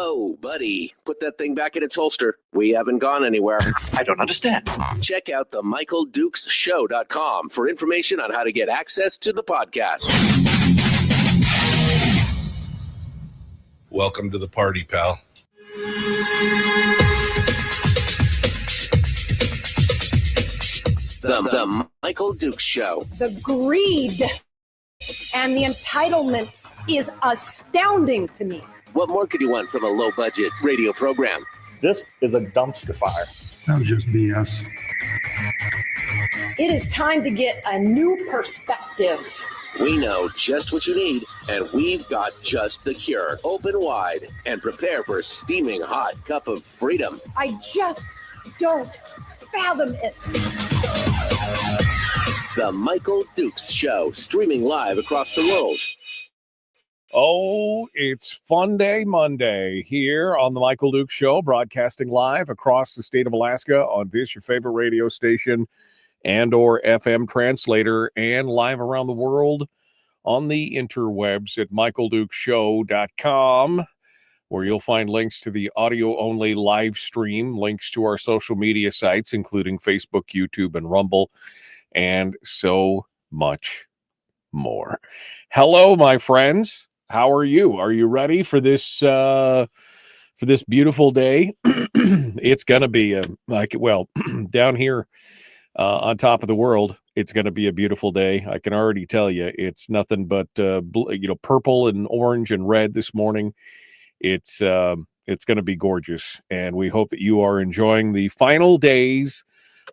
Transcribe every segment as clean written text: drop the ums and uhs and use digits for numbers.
Whoa, buddy. Put that thing back in its holster. We haven't gone anywhere. I don't understand. Check out the MichaelDukesShow.com for information on how to get access to the podcast. Welcome to the party, pal. The Michael Dukes Show. The greed and the entitlement is astounding to me. What more could you want from a low-budget radio program? This is a dumpster fire. That was just BS. It is time to get a new perspective. We know just what you need, and we've got just the cure. Open wide and prepare for a steaming hot cup of freedom. I just don't fathom it. The Michael Dukes Show, streaming live across the world. Oh, it's Fun Day Monday here on the Michael Dukes Show, broadcasting live across the state of Alaska on this, your favorite radio station and or FM translator, and live around the world on the interwebs at michaeldukeshow.com, where you'll find links to the audio-only live stream, links to our social media sites, including Facebook, YouTube, and Rumble, and so much more. Hello, my friends. How are you? Are you ready for this beautiful day? It's going to be down here on top of the world, it's going to be a beautiful day. I can already tell you, it's nothing but purple and orange and red this morning. It's going to be gorgeous, and we hope that you are enjoying the final days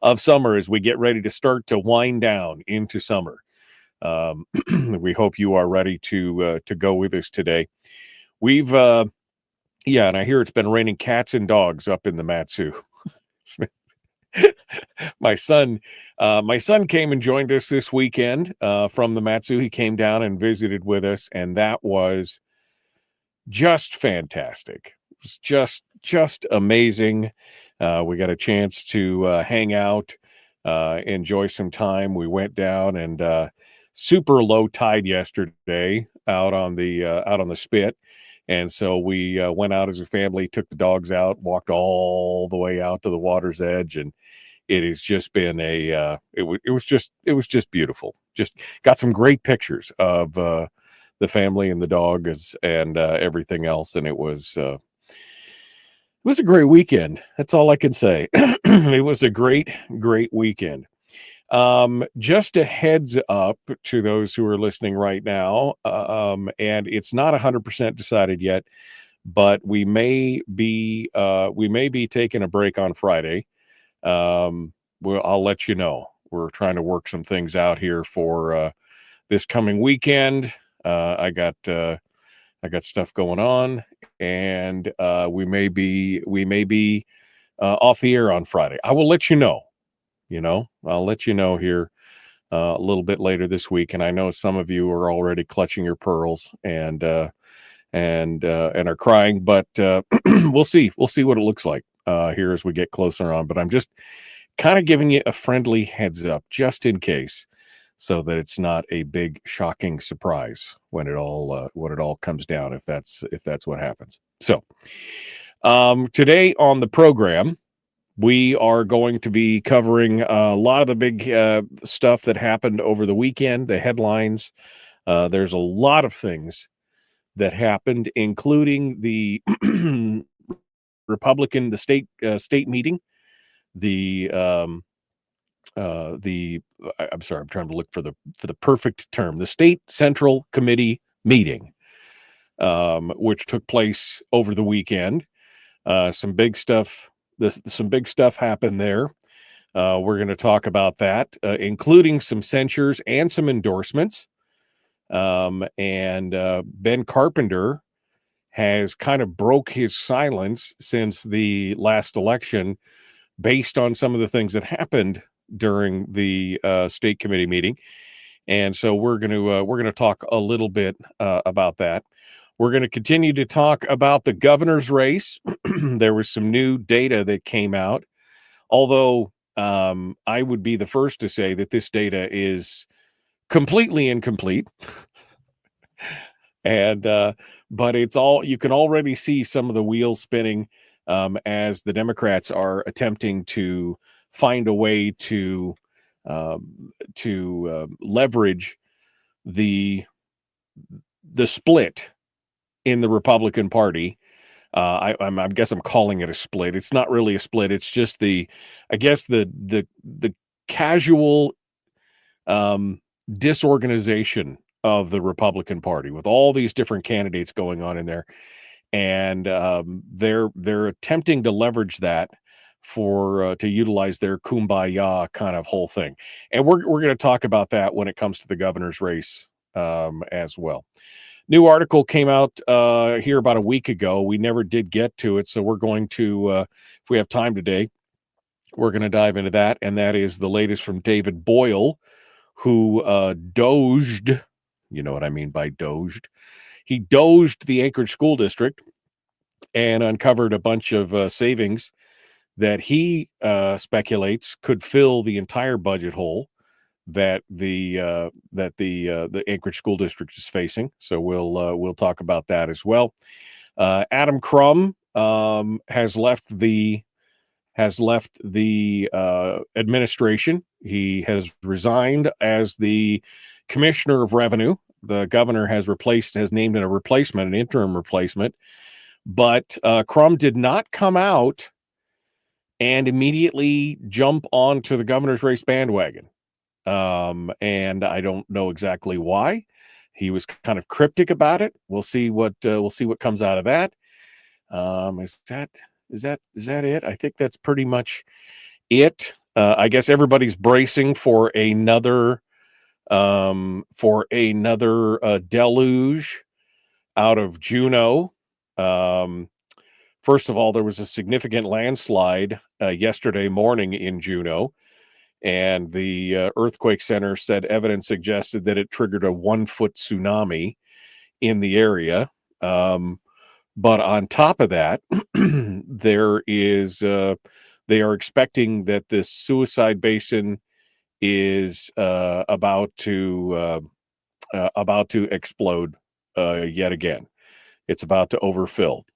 of summer as we get ready to start to wind down into summer. We hope you are ready to go with us today. We've and I hear it's been raining cats and dogs up in the Matsu. My son came and joined us this weekend from the Matsu. He came down and visited with us, and that was just fantastic. It was just amazing. We got a chance to hang out, enjoy some time. We went down and super low tide yesterday out on the spit. And so we went out as a family, took the dogs out, walked all the way out to the water's edge, and it has just been it was just beautiful. Just got some great pictures of the family and the dogs and everything else, and it was a great weekend. That's all I can say. It was a great weekend. Just a heads up to those who are listening right now, and it's not 100% decided yet, but we may be taking a break on Friday. I'll let you know. We're trying to work some things out here for this coming weekend. I got stuff going on, and we may be off the air on Friday. I will let you know. I'll let you know here a little bit later this week. And I know some of you are already clutching your pearls and are crying, but we'll see what it looks like here as we get closer on. But I'm just kind of giving you a friendly heads up just in case, so that it's not a big shocking surprise when it all comes down, if that's what happens. So today on the program, we are going to be covering a lot of the big stuff that happened over the weekend, the headlines. There's a lot of things that happened, including the the state meeting, I'm sorry, I'm trying to look for the perfect term, the State Central Committee meeting, which took place over the weekend. Some big stuff happened there. We're going to talk about that, including some censures and some endorsements. And Ben Carpenter has kind of broke his silence since the last election, based on some of the things that happened during the state committee meeting. And so we're going to talk a little bit about that. We're going to continue to talk about the governor's race. There was some new data that came out, although I would be the first to say that this data is completely incomplete. And but it's all, you can already see some of the wheels spinning as the Democrats are attempting to find a way to leverage the split in the Republican Party. I guess I'm calling it a split. It's not really a split. It's just the casual disorganization of the Republican Party with all these different candidates going on in there, and they're attempting to leverage that for to utilize their kumbaya kind of whole thing. And we're going to talk about that when it comes to the governor's race as well. New article came out here about a week ago. We never did get to it, so we're going to, if we have time today, we're going to dive into that. And that is the latest from David Boyle, who doged, you know what I mean by doged. He doged the Anchorage School District and uncovered a bunch of savings that he speculates could fill the entire budget hole that the Anchorage School District is facing. So we'll talk about that as well. Adam Crum has left the administration. He has resigned as the commissioner of revenue. The governor has named in a replacement, an interim replacement. But Crum did not come out and immediately jump onto the governor's race bandwagon. And I don't know exactly why. He was kind of cryptic about it. We'll see what comes out of that. Is that it? I think that's pretty much it. I guess everybody's bracing for another deluge out of Juneau. First of all, there was a significant landslide yesterday morning in Juneau. And the earthquake center said evidence suggested that it triggered a 1-foot tsunami in the area. But on top of that, they are expecting that this suicide basin is about to explode yet again. It's about to overfill.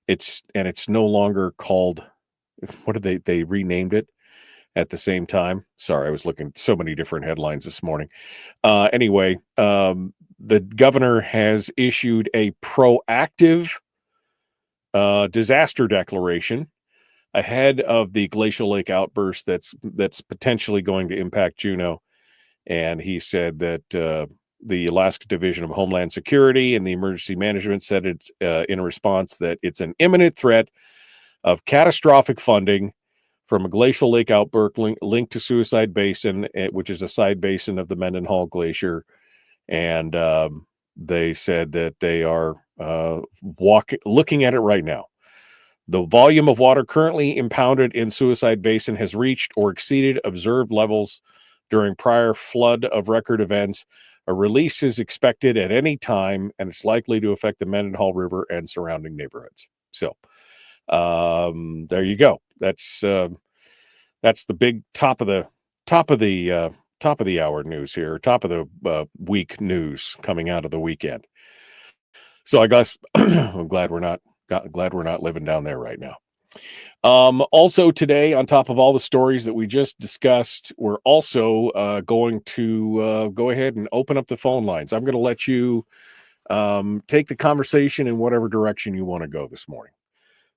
It's no longer called, what did they renamed it at the same time? Sorry, I was looking at so many different headlines this morning. Anyway, the governor has issued a proactive disaster declaration ahead of the glacial lake outburst that's potentially going to impact Juneau. And he said that the Alaska Division of Homeland Security and the Emergency Management said it's in a response that it's an imminent threat of catastrophic funding from a glacial lake outburst linked to Suicide Basin, which is a side basin of the Mendenhall Glacier. And they said that they are looking at it right now. The volume of water currently impounded in Suicide Basin has reached or exceeded observed levels during prior flood of record events. A release is expected at any time, and it's likely to affect the Mendenhall River and surrounding neighborhoods. So there you go. That's the big top of the hour news here, top of the week news coming out of the weekend. So I guess I'm glad we're not living down there right now. Also today, on top of all the stories that we just discussed, we're also going to go ahead and open up the phone lines. I'm going to let you take the conversation in whatever direction you want to go this morning.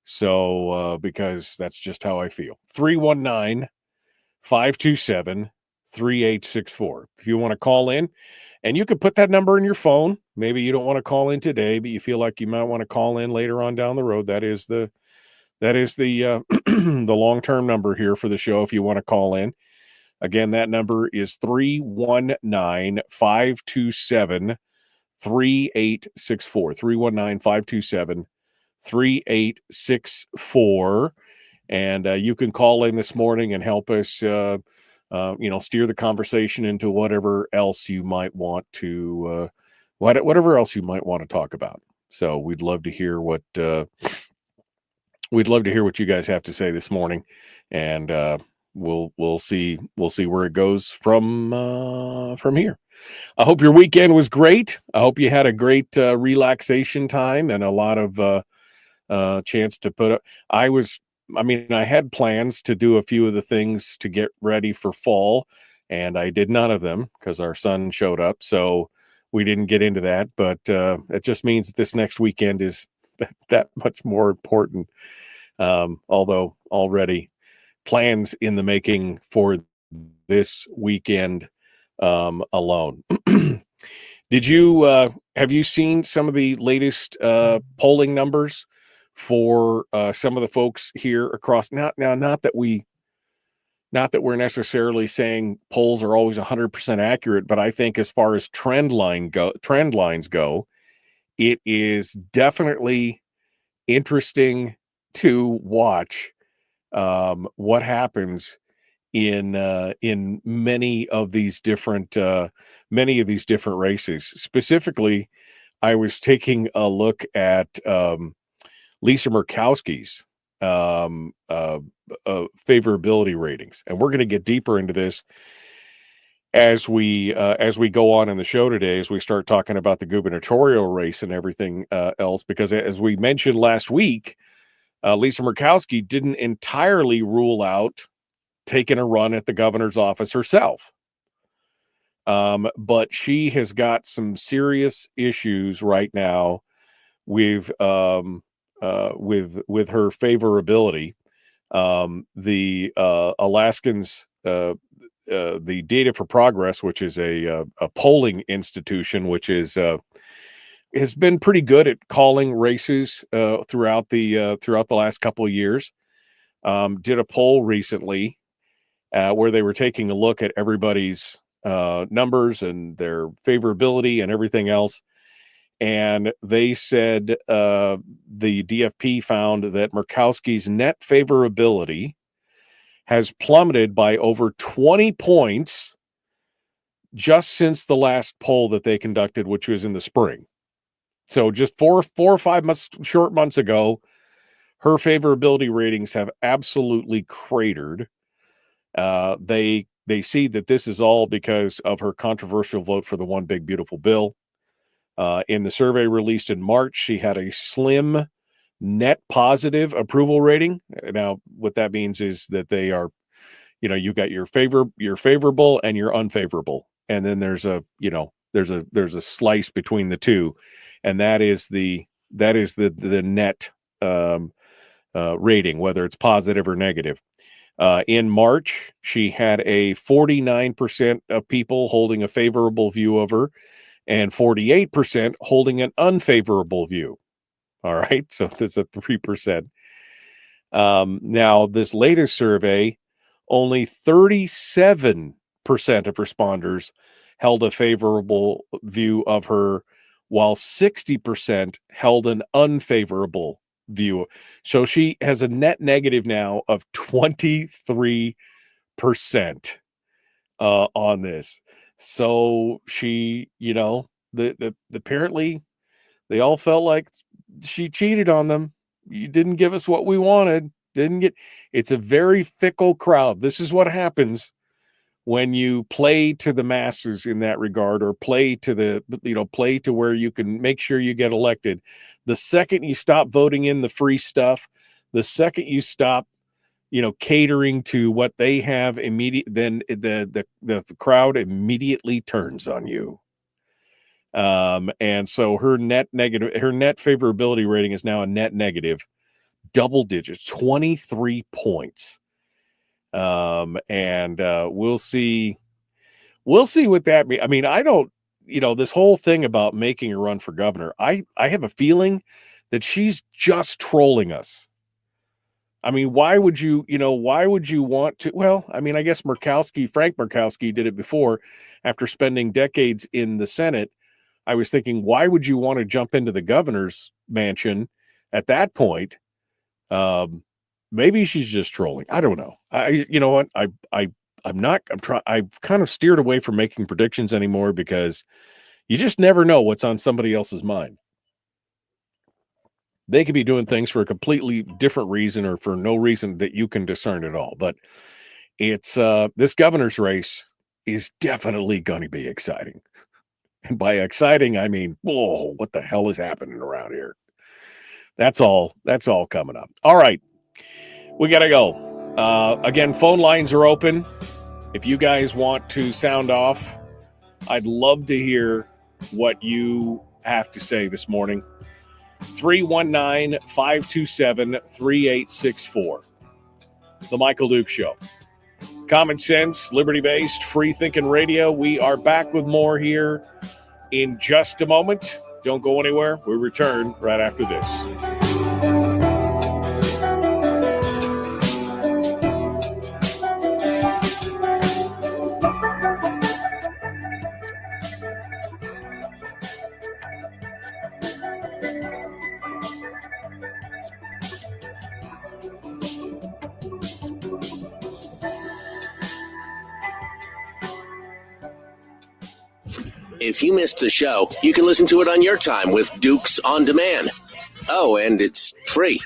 So because that's just how I feel. 319-527-3864. If you want to call in, and you could put that number in your phone. Maybe you don't want to call in today, but you feel like you might want to call in later on down the road. That is the the long-term number here for the show if you want to call in. Again, that number is 319-527-3864. 319-527-3864. And you can call in this morning and help us steer the conversation into whatever else you might want to talk about. So we'd love to hear what you guys have to say this morning, and we'll see where it goes from here. I hope your weekend was great. I hope you had a great relaxation time and a lot of chance to put up. I had plans to do a few of the things to get ready for fall, and I did none of them because our son showed up. So we didn't get into that, but it just means that this next weekend is that much more important. Although already plans in the making for this weekend alone. Did you have you seen some of the latest polling numbers for some of the folks here across? Not that we're necessarily saying polls are always 100% accurate, but I think as far as trend lines go, it is definitely interesting to watch what happens in many of these different races. Specifically, I was taking a look at Lisa Murkowski's favorability ratings, and we're going to get deeper into this as we go on in the show today, as we start talking about the gubernatorial race and everything else. Because as we mentioned last week, Lisa Murkowski didn't entirely rule out taking a run at the governor's office herself. But she has got some serious issues right now with her favorability. The Alaskans, the Data for Progress, which is a polling institution, which is has been pretty good at calling races throughout the last couple of years. Did a poll recently where they were taking a look at everybody's numbers and their favorability and everything else. And they said the DFP found that Murkowski's net favorability has plummeted by over 20 points just since the last poll that they conducted, which was in the spring. So just four or 5 short months ago, her favorability ratings have absolutely cratered. They see that this is all because of her controversial vote for the One Big Beautiful Bill. In the survey released in March, she had a slim net positive approval rating. Now, what that means is that they are, you got your favorable and your unfavorable, and then there's a slice between the two, and that is the net rating, whether it's positive or negative. In March, she had a 49% of people holding a favorable view of her and 48% holding an unfavorable view. All right. So there's a 3%. Now, this latest survey, only 37% of responders held a favorable view of her, while 60% held an unfavorable view. So she has a net negative now of 23% on this. So she, apparently they all felt like she cheated on them. You didn't give us what we wanted. It's a very fickle crowd. This is what happens when you play to the masses in that regard, or play to where you can make sure you get elected. The second you stop voting in the free stuff, the second you stop, catering to what they have, then the crowd immediately turns on you. And so her net favorability rating is now a net negative, double digits, 23 points. And we'll see what that means. I mean, I don't, this whole thing about making a run for governor, I have a feeling that she's just trolling us. I mean, why would you want to? Well, I mean, I guess Frank Murkowski did it before. After spending decades in the Senate, I was thinking, why would you want to jump into the governor's mansion at that point? Maybe she's just trolling. I don't know. I've kind of steered away from making predictions anymore, because you just never know what's on somebody else's mind. They could be doing things for a completely different reason, or for no reason that you can discern at all. But it's this governor's race. is definitely going to be exciting. And by exciting, I mean, whoa, what the hell is happening around here? That's all coming up. All right. We got to go. Again, phone lines are open. If you guys want to sound off, I'd love to hear what you have to say this morning. 319-527-3864. The Michael Duke Show. Common sense, liberty-based, free-thinking radio. We are back with more here in just a moment. Don't go anywhere. We return right after this. If you missed the show, you can listen to it on your time with Dukes On Demand. Oh, and it's free.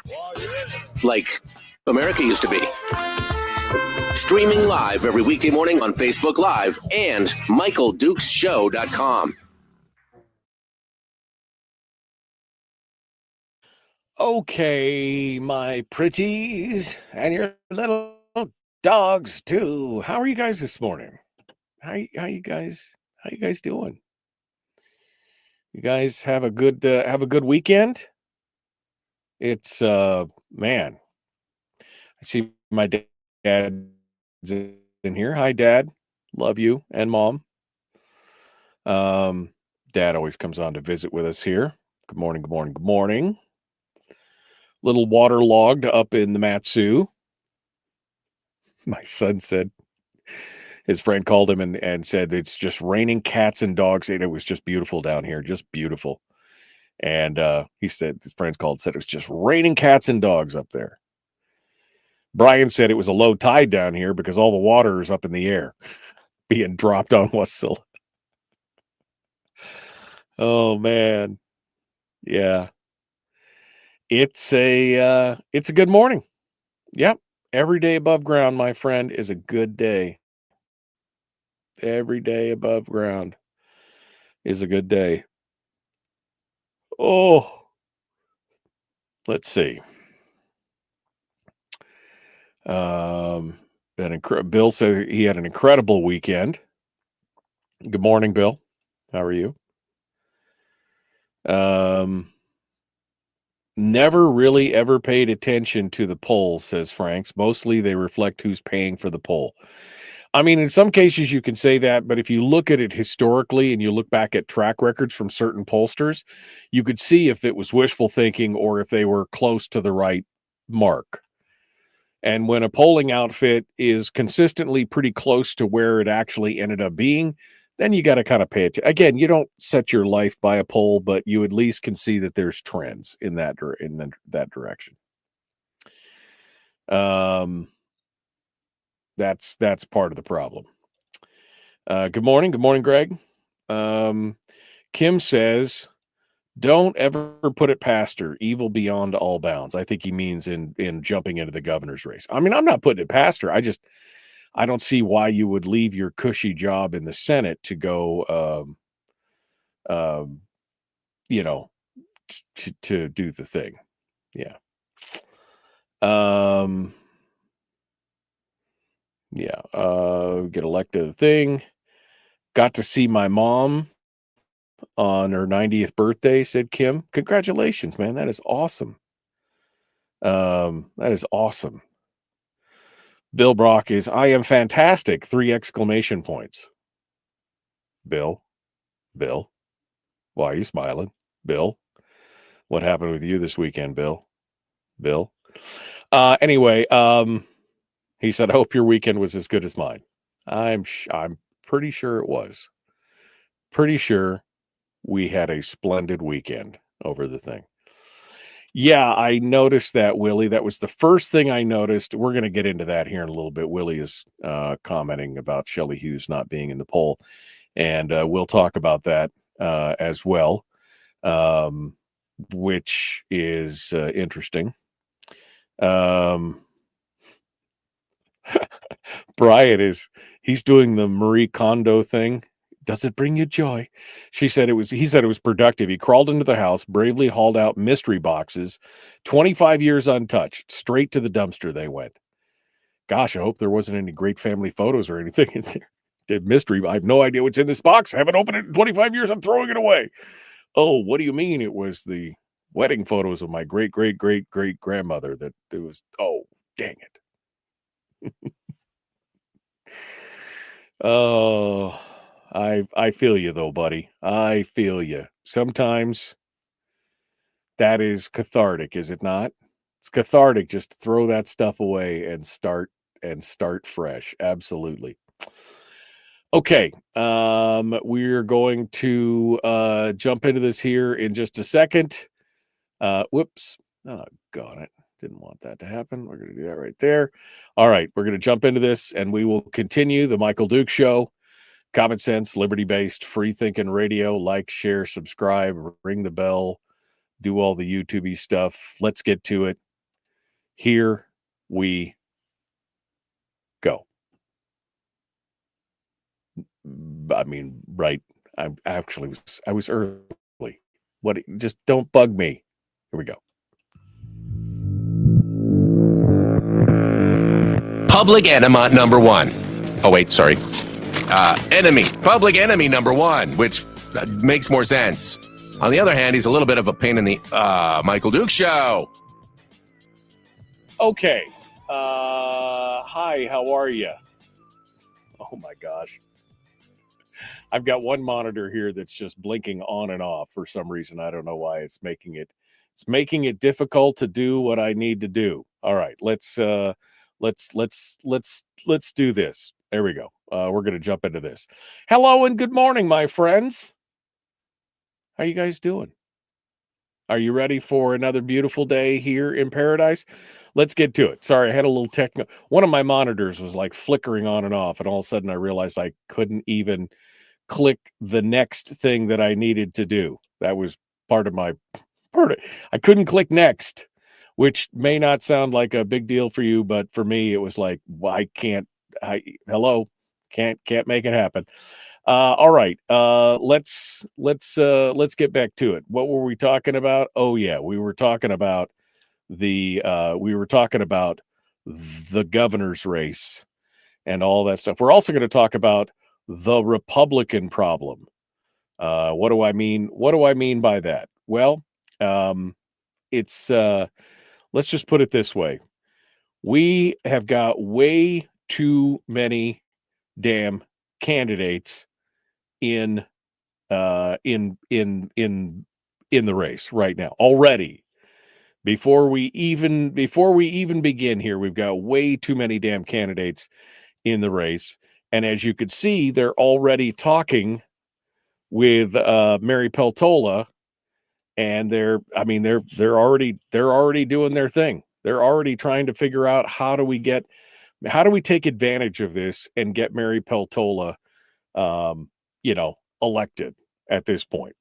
Like America used to be. Streaming live every weekday morning on Facebook Live and MichaelDukesShow.com. Okay, my pretties and your little dogs too. How are you guys this morning? How you guys doing? You guys have a good weekend? It's man. I see my dad's in here. Hi, Dad. Love you and Mom. Dad always comes on to visit with us here. Good morning, good morning, good morning. Little waterlogged up in the Matsu. My son said his friend called him and said it's just raining cats and dogs, and it was just beautiful down here, just beautiful. And he said his friends called, said it was just raining cats and dogs up there. Brian said it was a low tide down here because all the water is up in the air, being dropped on Wasilla. Oh man, yeah. It's a good morning. Yep. Every day above ground, my friend, is a good day. Every day above ground is a good day. Oh, let's see. Bill said he had an incredible weekend. Good morning, Bill. How are you? Never really ever paid attention to the polls, says Franks. Mostly they reflect who's paying for the poll. I mean, in some cases you can say that, but if you look at it historically and you look back at track records from certain pollsters, you could see if it was wishful thinking or if they were close to the right mark. And when a polling outfit is consistently pretty close to where it actually ended up being, then you got to kind of pay attention. Again, you don't set your life by a poll, but you at least can see that there's trends in that direction. That's part of the problem. Good morning, Greg. Kim says, "Don't ever put it past her. Evil beyond all bounds." I think he means in jumping into the governor's race. I mean, I'm not putting it past her. I don't see why you would leave your cushy job in the Senate to go, to do the thing. Yeah. Get elected the thing. Got to see my mom on her 90th birthday, said Kim. Congratulations, man. That is awesome. That is awesome. Bill Brock is, I am fantastic. 3 exclamation points. Bill, why are you smiling? Bill, what happened with you this weekend, Bill? Anyway, he said, I hope your weekend was as good as mine. I'm pretty sure it was. Pretty sure we had a splendid weekend over the thing. Yeah, I noticed that, Willie. That was the first thing I noticed. We're going to get into that here in a little bit. Willie is commenting about Shelley Hughes not being in the poll, and we'll talk about that as well, which is interesting. Brian he's doing the Marie Kondo thing. Does it bring you joy? He said it was productive. He crawled into the house, bravely hauled out mystery boxes, 25 years untouched, straight to the dumpster they went. Gosh, I hope there wasn't any great family photos or anything in there. Did mystery. I have no idea what's in this box. I haven't opened it in 25 years. I'm throwing it away. Oh, what do you mean? It was the wedding photos of my great, great, great, great grandmother that it was. Oh, dang it. Oh, I feel you though, buddy. I feel you. Sometimes that is cathartic, is it not? It's cathartic just to throw that stuff away and start fresh. Absolutely. Okay. We're going to jump into this here in just a second. Whoops. Oh, got it. Didn't want that to happen. We're going to do that right there. All right. We're going to jump into this and we will continue the Michael Duke Show. Common sense, liberty-based, free-thinking radio. Like, share, subscribe, ring the bell, do all the YouTube-y stuff. Let's get to it. Here we go. I mean, right. I was early. What? Just don't bug me. Here we go. Public enema number one. Oh, wait, sorry. Public enemy number one, which makes more sense. On the other hand, he's a little bit of a pain in the Michael Duke Show. Okay. Hi, how are you? Oh my gosh. I've got one monitor here that's just blinking on and off for some reason. I don't know why. It's making it difficult to do what I need to do. All right, let's do this. There we go. We're going to jump into this. Hello and good morning, my friends. How you guys doing? Are you ready for another beautiful day here in paradise? Let's get to it. Sorry, I had a little technical. One of my monitors was like flickering on and off, and all of a sudden I realized I couldn't even click the next thing that I needed to do. That was part of I couldn't click next, which may not sound like a big deal for you, but for me it was like, well, can't make it happen. All right. Let's get back to it. What were we talking about? Oh yeah, we were talking about the governor's race and all that stuff. We're also going to talk about the Republican problem. What do I mean? What do I mean by that? Well, it's let's just put it this way. We have got way too many damn candidates in the race right now already. Before we even begin here, we've got way too many damn candidates in the race. And as you could see, they're already talking with Mary Peltola, and they're already doing their thing. They're already trying to figure out how do we take advantage of this and get Mary Peltola elected at this point.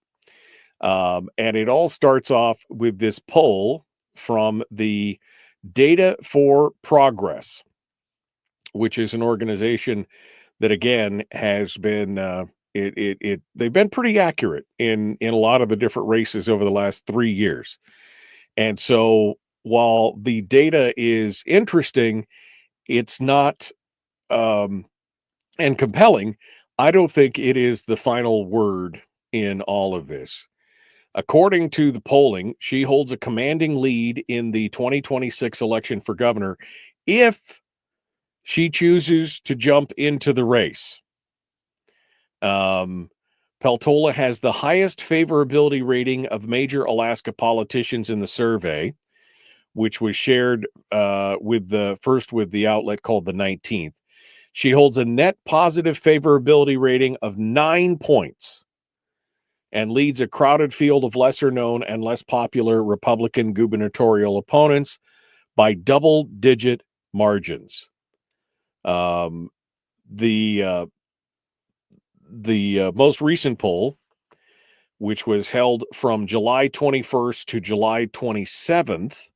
And it all starts off with this poll from the Data for Progress, which is an organization that again has been they've been pretty accurate in a lot of the different races over the last 3 years. And so while the data is interesting, it's not and compelling, I don't think it is the final word in all of this. According to the polling, she holds a commanding lead in the 2026 election for governor if she chooses to jump into the race. Peltola has the highest favorability rating of major Alaska politicians in the survey, which was shared with the outlet called the 19th. She holds a net positive favorability rating of 9 points and leads a crowded field of lesser known and less popular Republican gubernatorial opponents by double-digit margins. The most recent poll, which was held from July 21st to July 27th,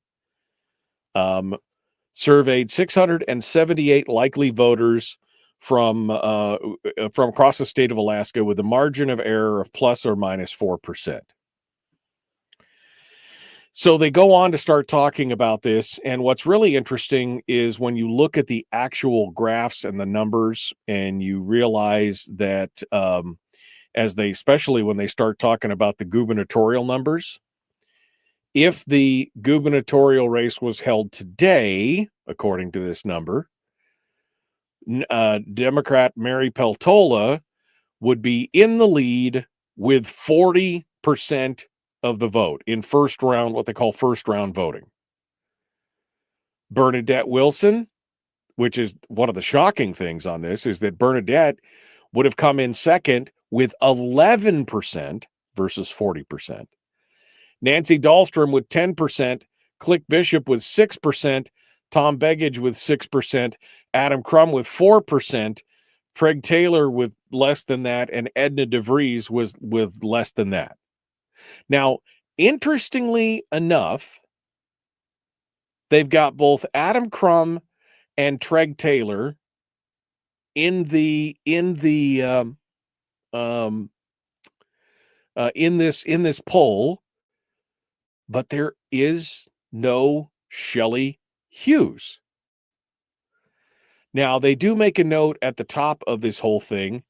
surveyed 678 likely voters from across the state of Alaska with a margin of error of plus or minus 4%. So they go on to start talking about this. And what's really interesting is when you look at the actual graphs and the numbers, and you realize that especially when they start talking about the gubernatorial numbers, if the gubernatorial race was held today, according to this number, Democrat Mary Peltola would be in the lead with 40% of the vote in first round, what they call first round voting. Bernadette Wilson, which is one of the shocking things on this, is that Bernadette would have come in second with 11% versus 40%. Nancy Dahlstrom with 10%, Click Bishop with 6%, Tom Begich with 6%, Adam Crum with 4%, Treg Taylor with less than that, and Edna DeVries was with less than that. Now, interestingly enough, they've got both Adam Crum and Treg Taylor in this poll, but there is no Shelley Hughes. Now, they do make a note at the top of this whole thing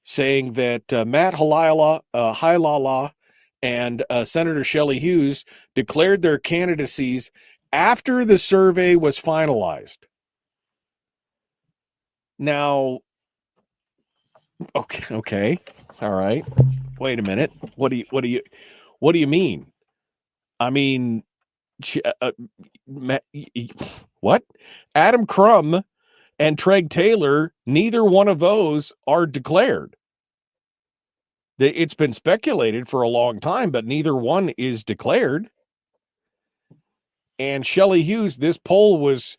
saying that Matt Hailala and Senator Shelley Hughes declared their candidacies after the survey was finalized. Now, okay, all right. Wait a minute. What do you mean? I mean, what? Adam Crum and Treg Taylor, neither one of those are declared. It's been speculated for a long time, but neither one is declared. And Shelley Hughes, this poll was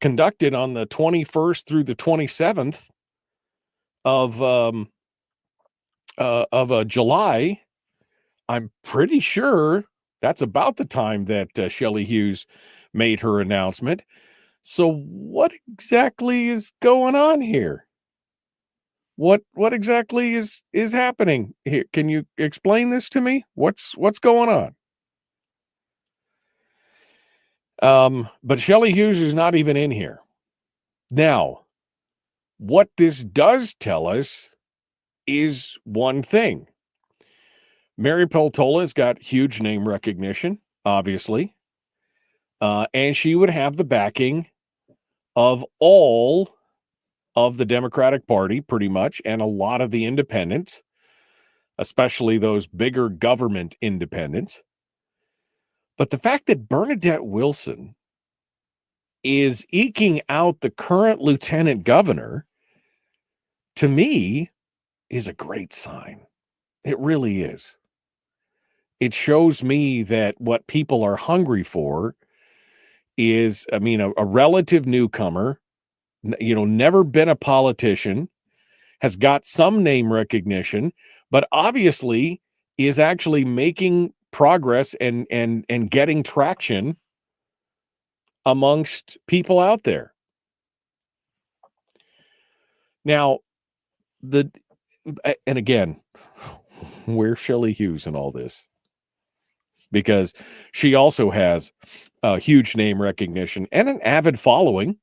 conducted on the 21st through the 27th of July. I'm pretty sure that's about the time that Shelley Hughes made her announcement. So what exactly is going on here? What exactly is happening here? Can you explain this to me? What's going on? But Shelley Hughes is not even in here. Now, what this does tell us is one thing. Mary Peltola's got huge name recognition, obviously. And she would have the backing of all of the Democratic Party, pretty much, and a lot of the independents, especially those bigger government independents. But the fact that Bernadette Wilson is eking out the current lieutenant governor, to me, is a great sign. It really is. It shows me that what people are hungry for is, I mean, a relative newcomer, never been a politician, has got some name recognition, but obviously is actually making progress and getting traction amongst people out there. Now, and again, where's Shelley Hughes in all this? Because she also has a huge name recognition and an avid following.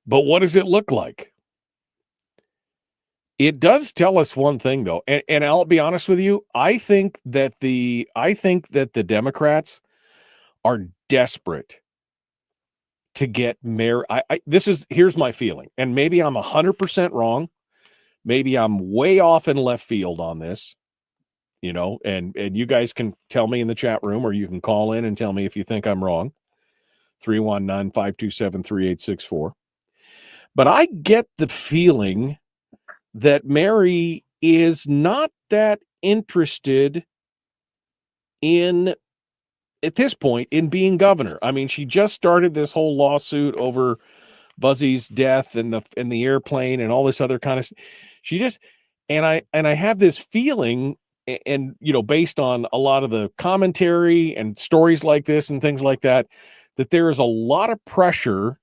But what does it look like? It does tell us one thing, though, and I'll be honest with you. I think that the Democrats are desperate to get Mary. Here's my feeling, and maybe I'm 100% wrong. Maybe I'm way off in left field on this, and you guys can tell me in the chat room, or you can call in and tell me if you think I'm wrong. 319-527-3864. But I get the feeling that Mary is not that interested at this point, in being governor. I mean, she just started this whole lawsuit over Buzzy's death and the airplane and all this other kind of. She just, and I have this feeling, and based on a lot of the commentary and stories like this and things like that that there is a lot of pressure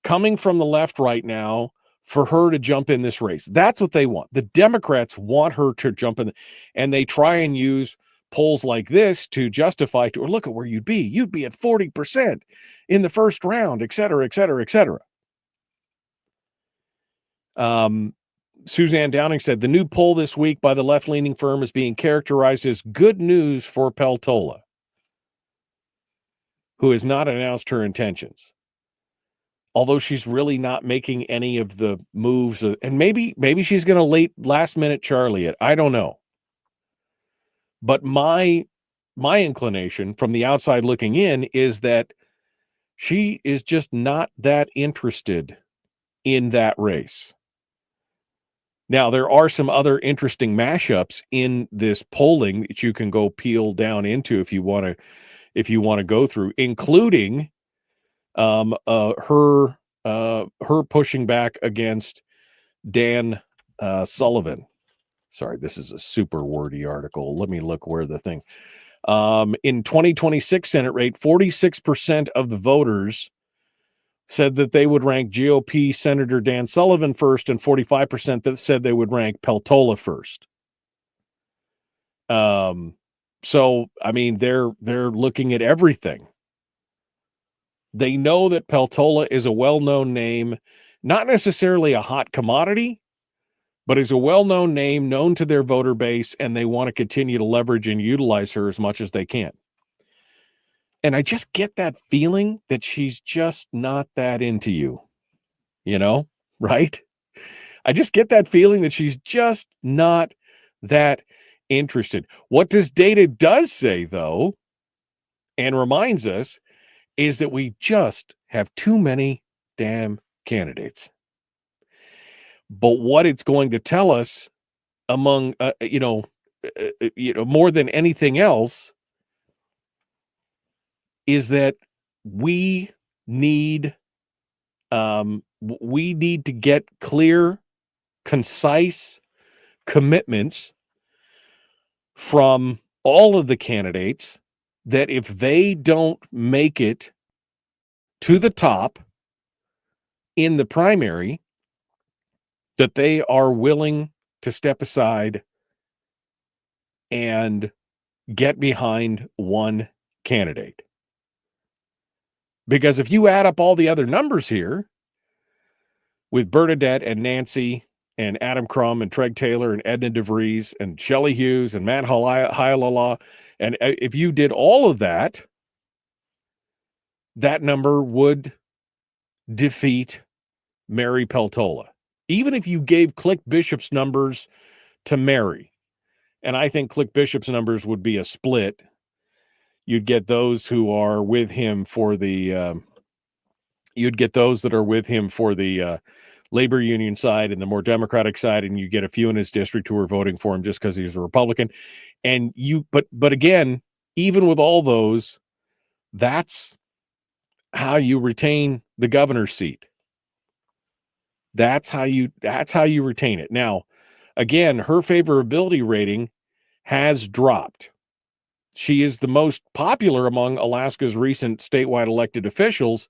coming from the left right now for her to jump in this race. That's what they want. The Democrats want her to jump in, and they try and use polls like this to justify to her, look at where you'd be. You'd be at 40% in the first round, et cetera, et cetera, et cetera. Suzanne Downing said, the new poll this week by the left-leaning firm is being characterized as good news for Peltola, who has not announced her intentions. Although she's really not making any of the moves, and maybe she's going to last minute Charlie it. I don't know. But my inclination from the outside looking in is that she is just not that interested in that race. Now, there are some other interesting mashups in this polling that you can go peel down into if you want to go through, including her pushing back against Dan Sullivan. Sorry, this is a super wordy article. Let me look where the thing. In 2026 Senate rate, 46% of the voters said that they would rank GOP Senator Dan Sullivan first, and 45% that said they would rank Peltola first. So I mean, they're looking at everything. They know that Peltola is a well-known name, not necessarily a hot commodity, but is a well-known name, known to their voter base, and they want to continue to leverage and utilize her as much as they can. And I just get that feeling that she's just not that into you, right? I just get that feeling that she's just not that interested. What this data does say, though, and reminds us, is that we just have too many damn candidates. But what it's going to tell us, among more than anything else, is that we need to get clear, concise commitments from all of the candidates that if they don't make it to the top in the primary, that they are willing to step aside and get behind one candidate. Because if you add up all the other numbers here, with Bernadette and Nancy and Adam Crum and Treg Taylor and Edna DeVries and Shelley Hughes and Matt Hyalala, and if you did all of that, that number would defeat Mary Peltola. Even if you gave Click Bishop's numbers to Mary, and I think Click Bishop's numbers would be a split, you'd get those who are with him for the labor union side and the more Democratic side, and you get a few in his district who are voting for him just because he's a Republican. And but again, even with all those, that's how you retain the governor's seat. That's how you retain it. Now, again, her favorability rating has dropped. She is the most popular among Alaska's recent statewide elected officials,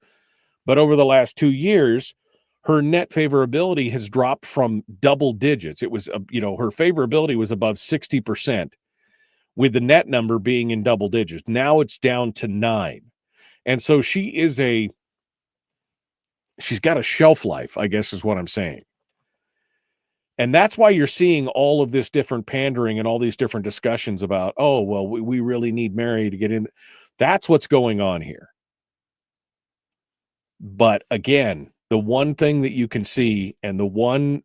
but over the last 2 years, her net favorability has dropped from double digits. It was, her favorability was above 60%, with the net number being in double digits. Now it's down to 9. And so she's got a shelf life, I guess is what I'm saying. And that's why you're seeing all of this different pandering and all these different discussions about, oh, well, we really need Mary to get in. That's what's going on here. But again, the one thing that you can see, and the one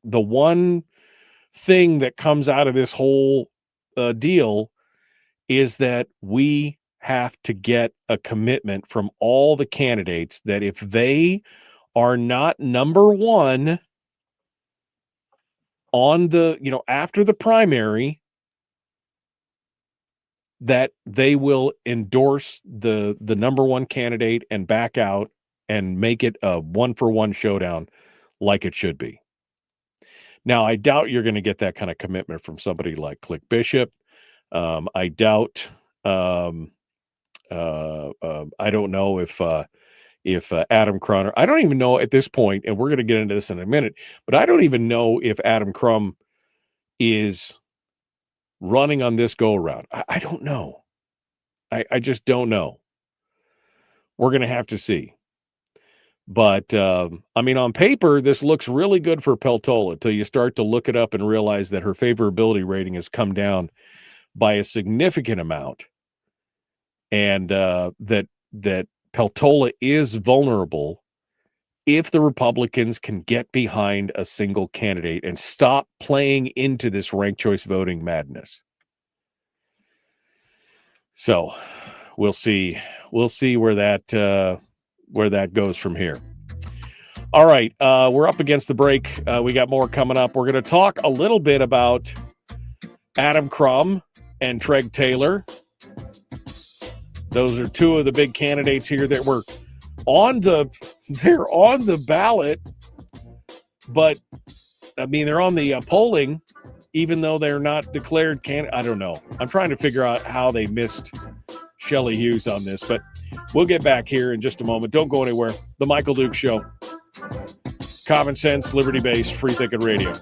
thing that comes out of this whole deal, is that we have to get a commitment from all the candidates that if they are not number one on the, after the primary, that they will endorse the number one candidate and back out and make it a 1-for-1 showdown like it should be. Now, I doubt you're going to get that kind of commitment from somebody like Click Bishop. I doubt I don't know if Adam Crum, I don't even know at this point, and we're going to get into this in a minute, but I don't even know if Adam Crum is running on this go around. I don't know. I just don't know. We're going to have to see. But, I mean, on paper, this looks really good for Peltola till you start to look it up and realize that her favorability rating has come down by a significant amount. And that Peltola is vulnerable if the Republicans can get behind a single candidate and stop playing into this ranked choice voting madness. So we'll see. We'll see where that goes from here. All right, we're up against the break. We got more coming up. We're going to talk a little bit about Adam Crum and Treg Taylor. Those are two of the big candidates here that were on the ballot, but I mean, they're on the polling, even though they're not declared candidate. I don't know. I'm trying to figure out how they missed Shelley Hughes on this, but we'll get back here in just a moment. Don't go anywhere. The Michael Duke Show. Common sense, liberty-based, free thinking radio.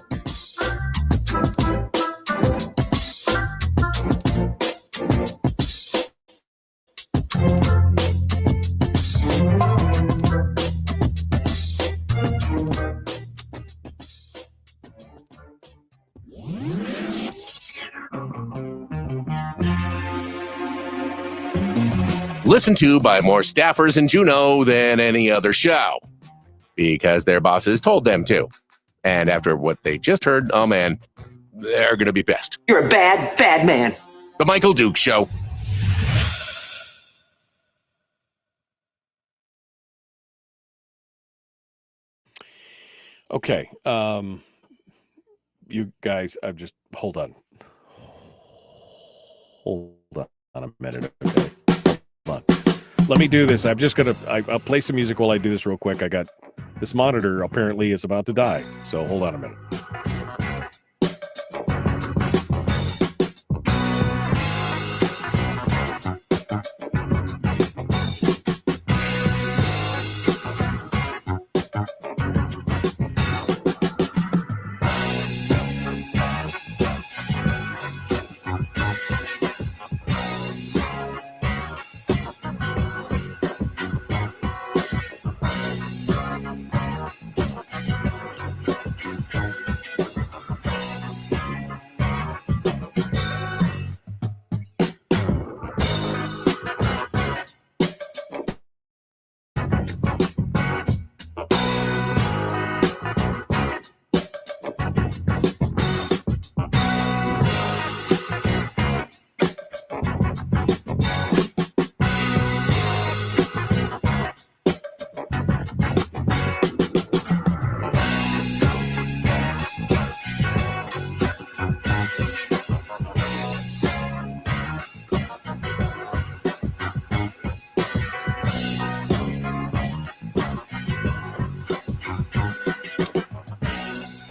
Listened to by more staffers in Juneau than any other show, because their bosses told them to. And after what they just heard, oh man, they're going to be pissed. You're a bad, bad man. The Michael Duke Show. Okay. You guys, I'm just, hold on. Hold on a minute. Okay. Hold on. Let me do this. I'm just going to, I'll play some music while I do this real quick. I got, this monitor apparently is about to die. So hold on a minute.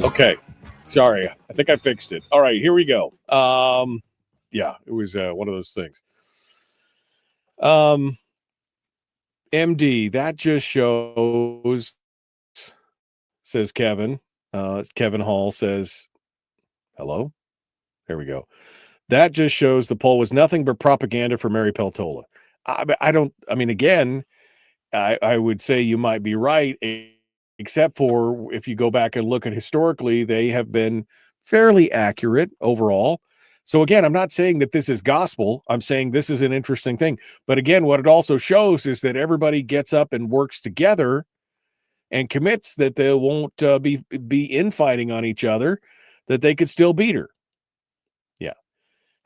Okay. Sorry. I think I fixed it. All right, here we go. Yeah, it was one of those things. MD, that just shows, says Kevin. Kevin Hall says, hello? There we go. That just shows the poll was nothing but propaganda for Mary Peltola. I mean, again, I would say you might be right, except for if you go back and look at historically, they have been fairly accurate overall. So again, I'm not saying that this is gospel. I'm saying this is an interesting thing. But again, what it also shows is that everybody gets up and works together and commits that they won't be infighting on each other, that they could still beat her. Yeah.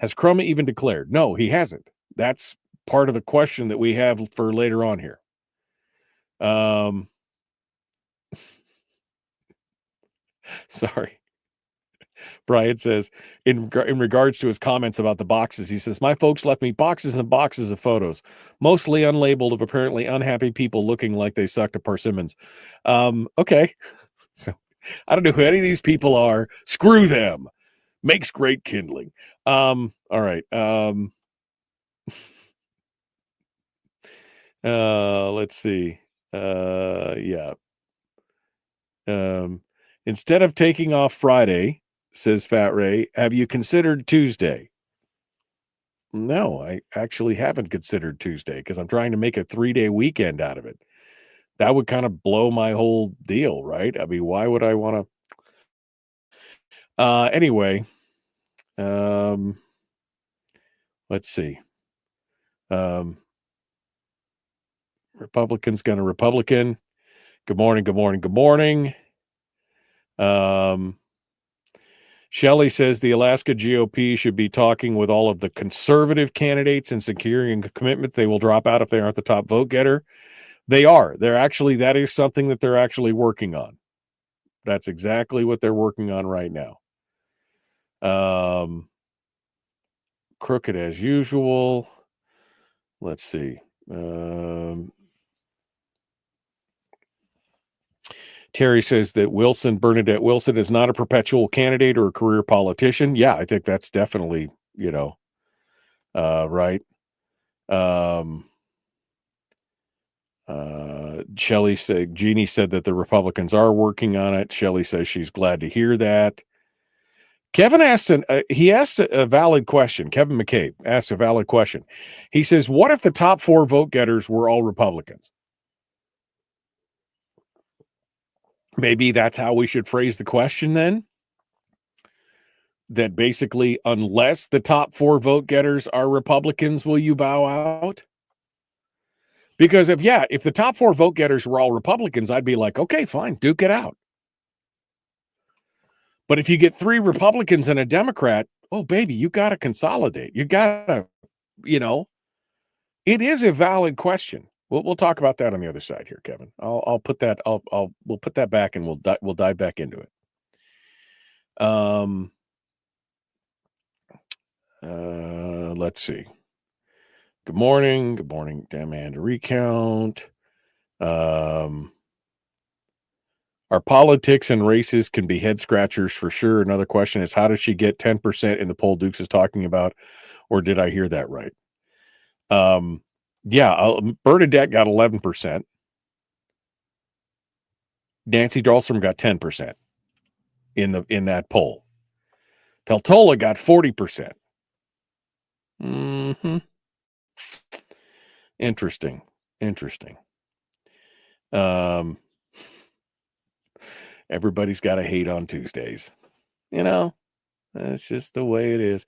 Has Crum even declared? No, he hasn't. That's part of the question that we have for later on here. Sorry. Brian says, in regards to his comments about the boxes, he says, my folks left me boxes and boxes of photos, mostly unlabeled, of apparently unhappy people looking like they sucked a persimmons. Okay. So I don't know who any of these people are. Screw them. Makes great kindling. All right. Let's see. Yeah. Instead of taking off Friday, says Fat Ray, have you considered Tuesday? No, I actually haven't considered Tuesday because I'm trying to make a 3-day weekend out of it. That would kind of blow my whole deal, right? I mean, why would I want to? Anyway, let's see. Republican's gonna Republican. Good morning, good morning, good morning. Shelley says the Alaska GOP should be talking with all of the conservative candidates and securing a commitment they will drop out if they aren't the top vote getter. They are. That is something that they're actually working on. That's exactly what they're working on right now. Crooked as usual. Let's see. Terry says that Bernadette Wilson is not a perpetual candidate or a career politician. Yeah, I think that's definitely, right. Jeannie said that the Republicans are working on it. Shelley says she's glad to hear that. Kevin asked a valid question. Kevin McCabe asked a valid question. He says, what if the top 4 vote getters were all Republicans? Maybe that's how we should phrase the question then. That basically, unless the top 4 vote getters are Republicans, will you bow out? Because if the top 4 vote getters were all Republicans, I'd be like, okay, fine, duke it out. But if you get 3 Republicans and a Democrat, oh, baby, you got to consolidate. You got to, it is a valid question. We'll talk about that on the other side here, Kevin. We'll put that back and we'll dive back into it. Let's see. Good morning. Good morning. Damn man to recount. Our politics and races can be head scratchers for sure. Another question is, how does she get 10% in the poll Dukes is talking about? Or did I hear that right? Bernadette got 11%. Nancy Dahlstrom got 10% in that poll. Peltola got 40%. Interesting. Everybody's got to hate on Tuesdays. That's just the way it is.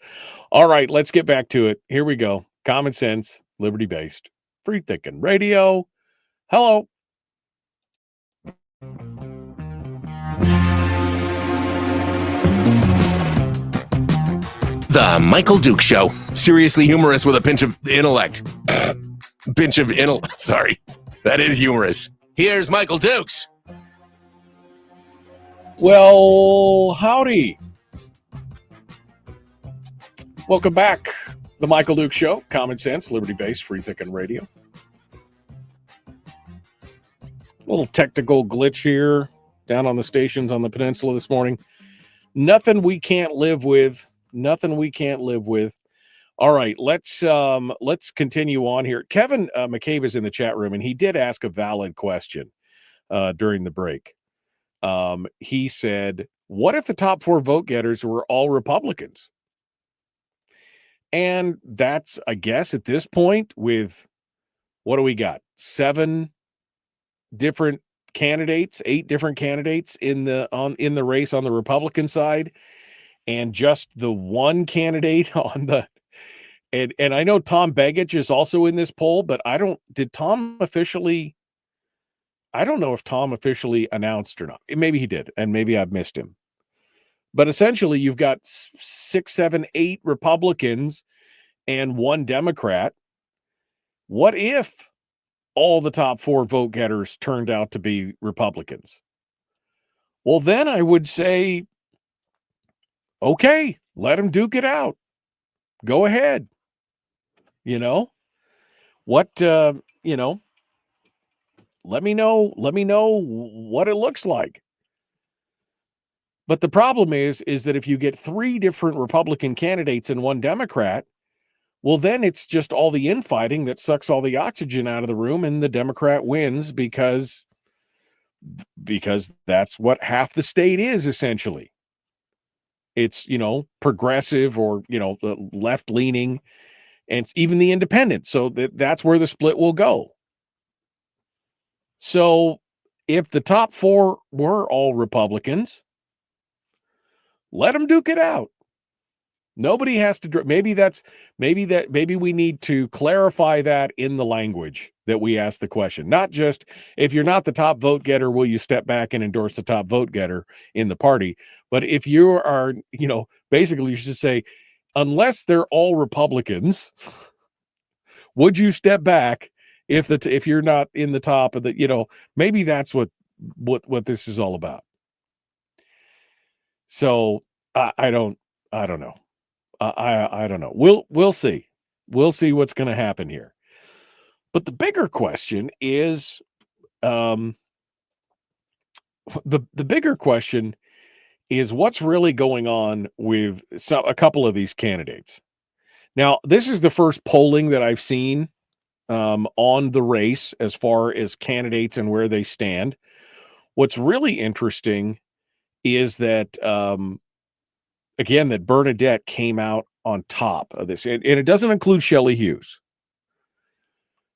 All right, let's get back to it. Here we go. Common sense, liberty-based, free thinking radio. Hello. The Michael Duke Show. Seriously humorous with a pinch of intellect. Sorry. That is humorous. Here's Michael Dukes. Well, howdy. Welcome back. The Michael Duke Show. Common sense, liberty-based, free thinking radio. Little technical glitch here down on the stations on the peninsula this morning. Nothing we can't live with. All right, let's continue on here. Kevin McCabe is in the chat room, and he did ask a valid question during the break. He said, what if the top 4 vote getters were all Republicans? And that's, I guess, at this point, with what do we got? 8 different candidates in the race on the Republican side, and just the one candidate on the and I know Tom Begich is also in this poll, but I don't know if Tom officially announced or not. Maybe he did, and maybe I've missed him. But essentially, you've got 6, 7, 8 Republicans and 1 Democrat. What if all the top 4 vote getters turned out to be Republicans? Well, then I would say, okay, let them duke it out. Go ahead. Let me know what it looks like. But the problem is that if you get 3 different Republican candidates and 1 Democrat, well, then it's just all the infighting that sucks all the oxygen out of the room, and the Democrat wins because that's what half the state is, essentially. It's, progressive or, left leaning, and even the independent. So that's where the split will go. So if the top 4 were all Republicans, let them duke it out. Nobody has to. Maybe we need to clarify that in the language that we ask the question. Not just, if you're not the top vote getter, will you step back and endorse the top vote getter in the party? But if you are, basically you should say, unless they're all Republicans, would you step back if you're not in the top of the, maybe that's what this is all about. So I don't know. I don't know. We'll see. We'll see what's going to happen here. But the bigger question is, the bigger question is what's really going on with a couple of these candidates. Now, this is the first polling that I've seen on the race as far as candidates and where they stand. What's really interesting is that, again, that Bernadette came out on top of this. And it doesn't include Shelley Hughes,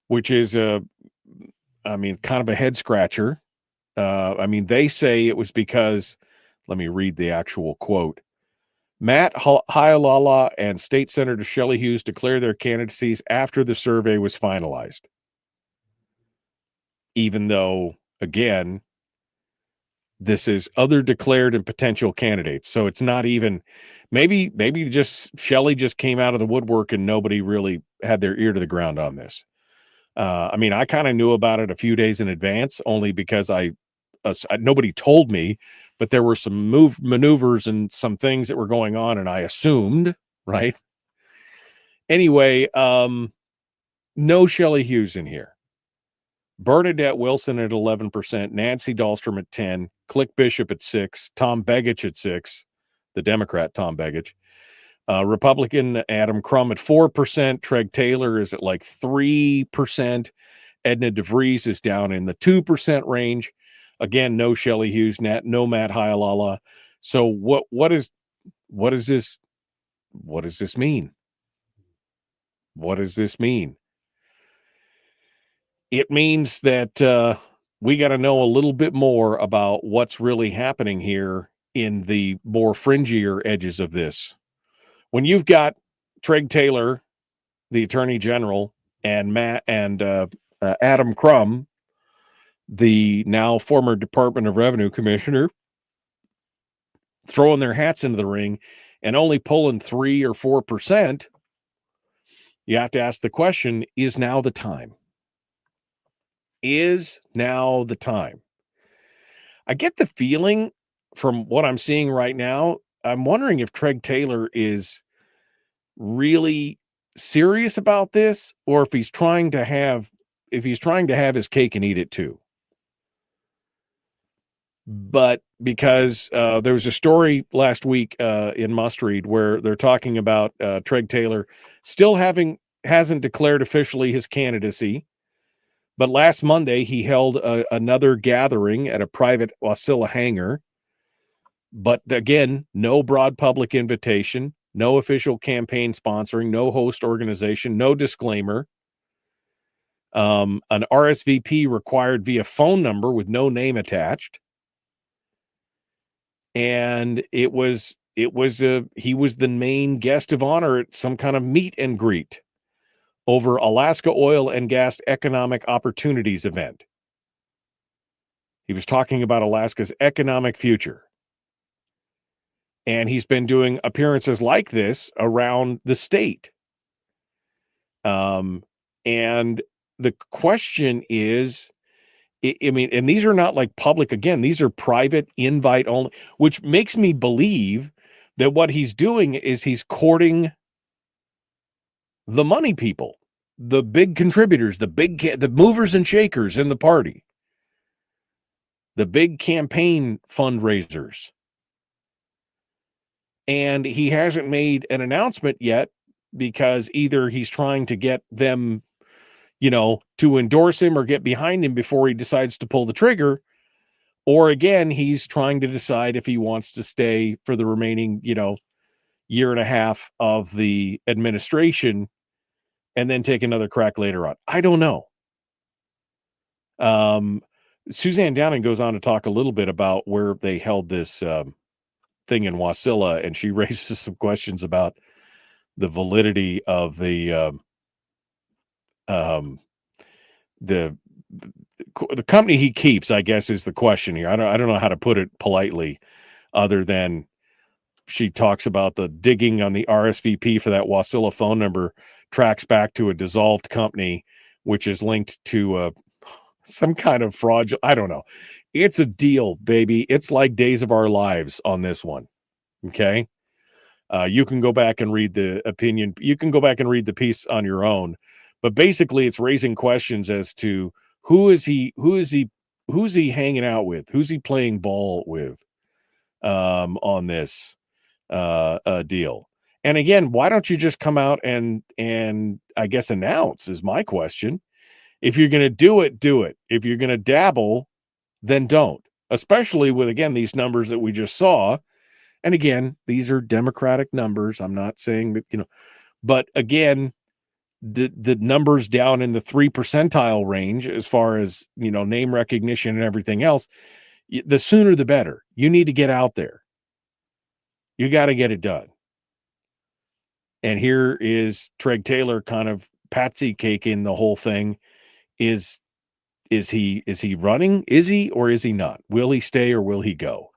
which is kind of a head scratcher. They say it was because, let me read the actual quote. Matt Hialala and State Senator Shelley Hughes declared their candidacies after the survey was finalized. Even though, again, this is other declared and potential candidates. So it's not even, maybe just Shelley just came out of the woodwork and nobody really had their ear to the ground on this. I kind of knew about it a few days in advance, only because nobody told me, but there were some maneuvers and some things that were going on, and I assumed, right? Anyway, no Shelley Hughes in here. Bernadette Wilson at 11%, Nancy Dahlstrom at 10%, Click Bishop at 6%, Tom Begich at 6%, the Democrat Tom Begich, Republican Adam Crum at 4%, Treg Taylor is at like 3%, Edna DeVries is down in the 2% range. Again, no Shelley Hughes, no Matt Hialala. So what does this mean? What does this mean? It means that we got to know a little bit more about what's really happening here in the more fringier edges of this. When you've got Treg Taylor, the Attorney General, and Adam Crum, the now former Department of Revenue Commissioner, throwing their hats into the ring and only pulling 3 or 4%, you have to ask the question, is now the time? Is now the time? I get the feeling from what I'm seeing right now, I'm wondering if Treg Taylor is really serious about this, or if he's trying to have his cake and eat it too. But because there was a story last week in Must Read where they're talking about Treg Taylor still hasn't declared officially his candidacy. But last Monday, he held another gathering at a private Wasilla hangar. But again, no broad public invitation, no official campaign sponsoring, no host organization, no disclaimer. An RSVP required via phone number with no name attached. And he was the main guest of honor at some kind of meet and greet over Alaska Oil and Gas Economic Opportunities event. He was talking about Alaska's economic future. And he's been doing appearances like this around the state. And the question is, and these are not like public, again, these are private, invite only, which makes me believe that what he's doing is he's courting the money people, the big contributors, the movers and shakers in the party, the big campaign fundraisers. And he hasn't made an announcement yet because either he's trying to get them, to endorse him or get behind him before he decides to pull the trigger. Or again, he's trying to decide if he wants to stay for the remaining, year and a half of the administration and then take another crack later on. I don't know. Suzanne Downing goes on to talk a little bit about where they held this thing in Wasilla, and she raises some questions about the validity of the company he keeps, I guess, is the question here. I don't know how to put it politely, other than she talks about the digging on the RSVP for that Wasilla phone number tracks back to a dissolved company, which is linked to some kind of fraud. I don't know. It's a deal, baby. It's like Days of Our Lives on this one. Okay. You can go back and read the opinion. You can go back and read the piece on your own, but basically it's raising questions as to who's he hanging out with? Who's he playing ball with, on this, deal? And again, why don't you just come out and I guess announce is my question. If you're going to do it, do it. If you're going to dabble, then don't, especially with, again, these numbers that we just saw. And again, these are Democratic numbers. I'm not saying that, but again, the numbers down in the 3 percentile range, as far as, name recognition and everything else, the sooner the better. You need to get out there. You got to get it done. And here is Treg Taylor kind of patsy caking the whole thing. Is he running? Is he, or is he not? Will he stay or will he go?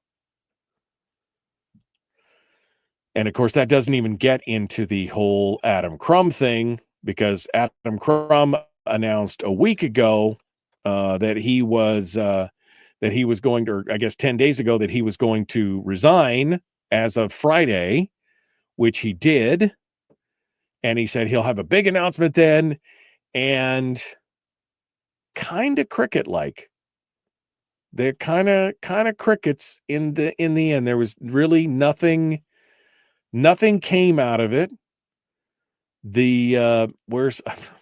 And of course, that doesn't even get into the whole Adam Crum thing, because Adam Crum announced a week ago that he was going to, or I guess 10 days ago, that he was going to resign as of Friday, which he did. And he said he'll have a big announcement then, and kind of cricket-like. They're kind of crickets in the end. There was really nothing came out of it. I'm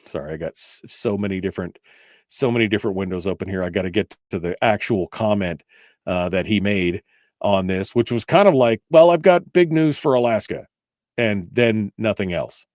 sorry, I got so many different windows open here. I got to get to the actual comment that he made on this, which was kind of like, well, I've got big news for Alaska, and then nothing else.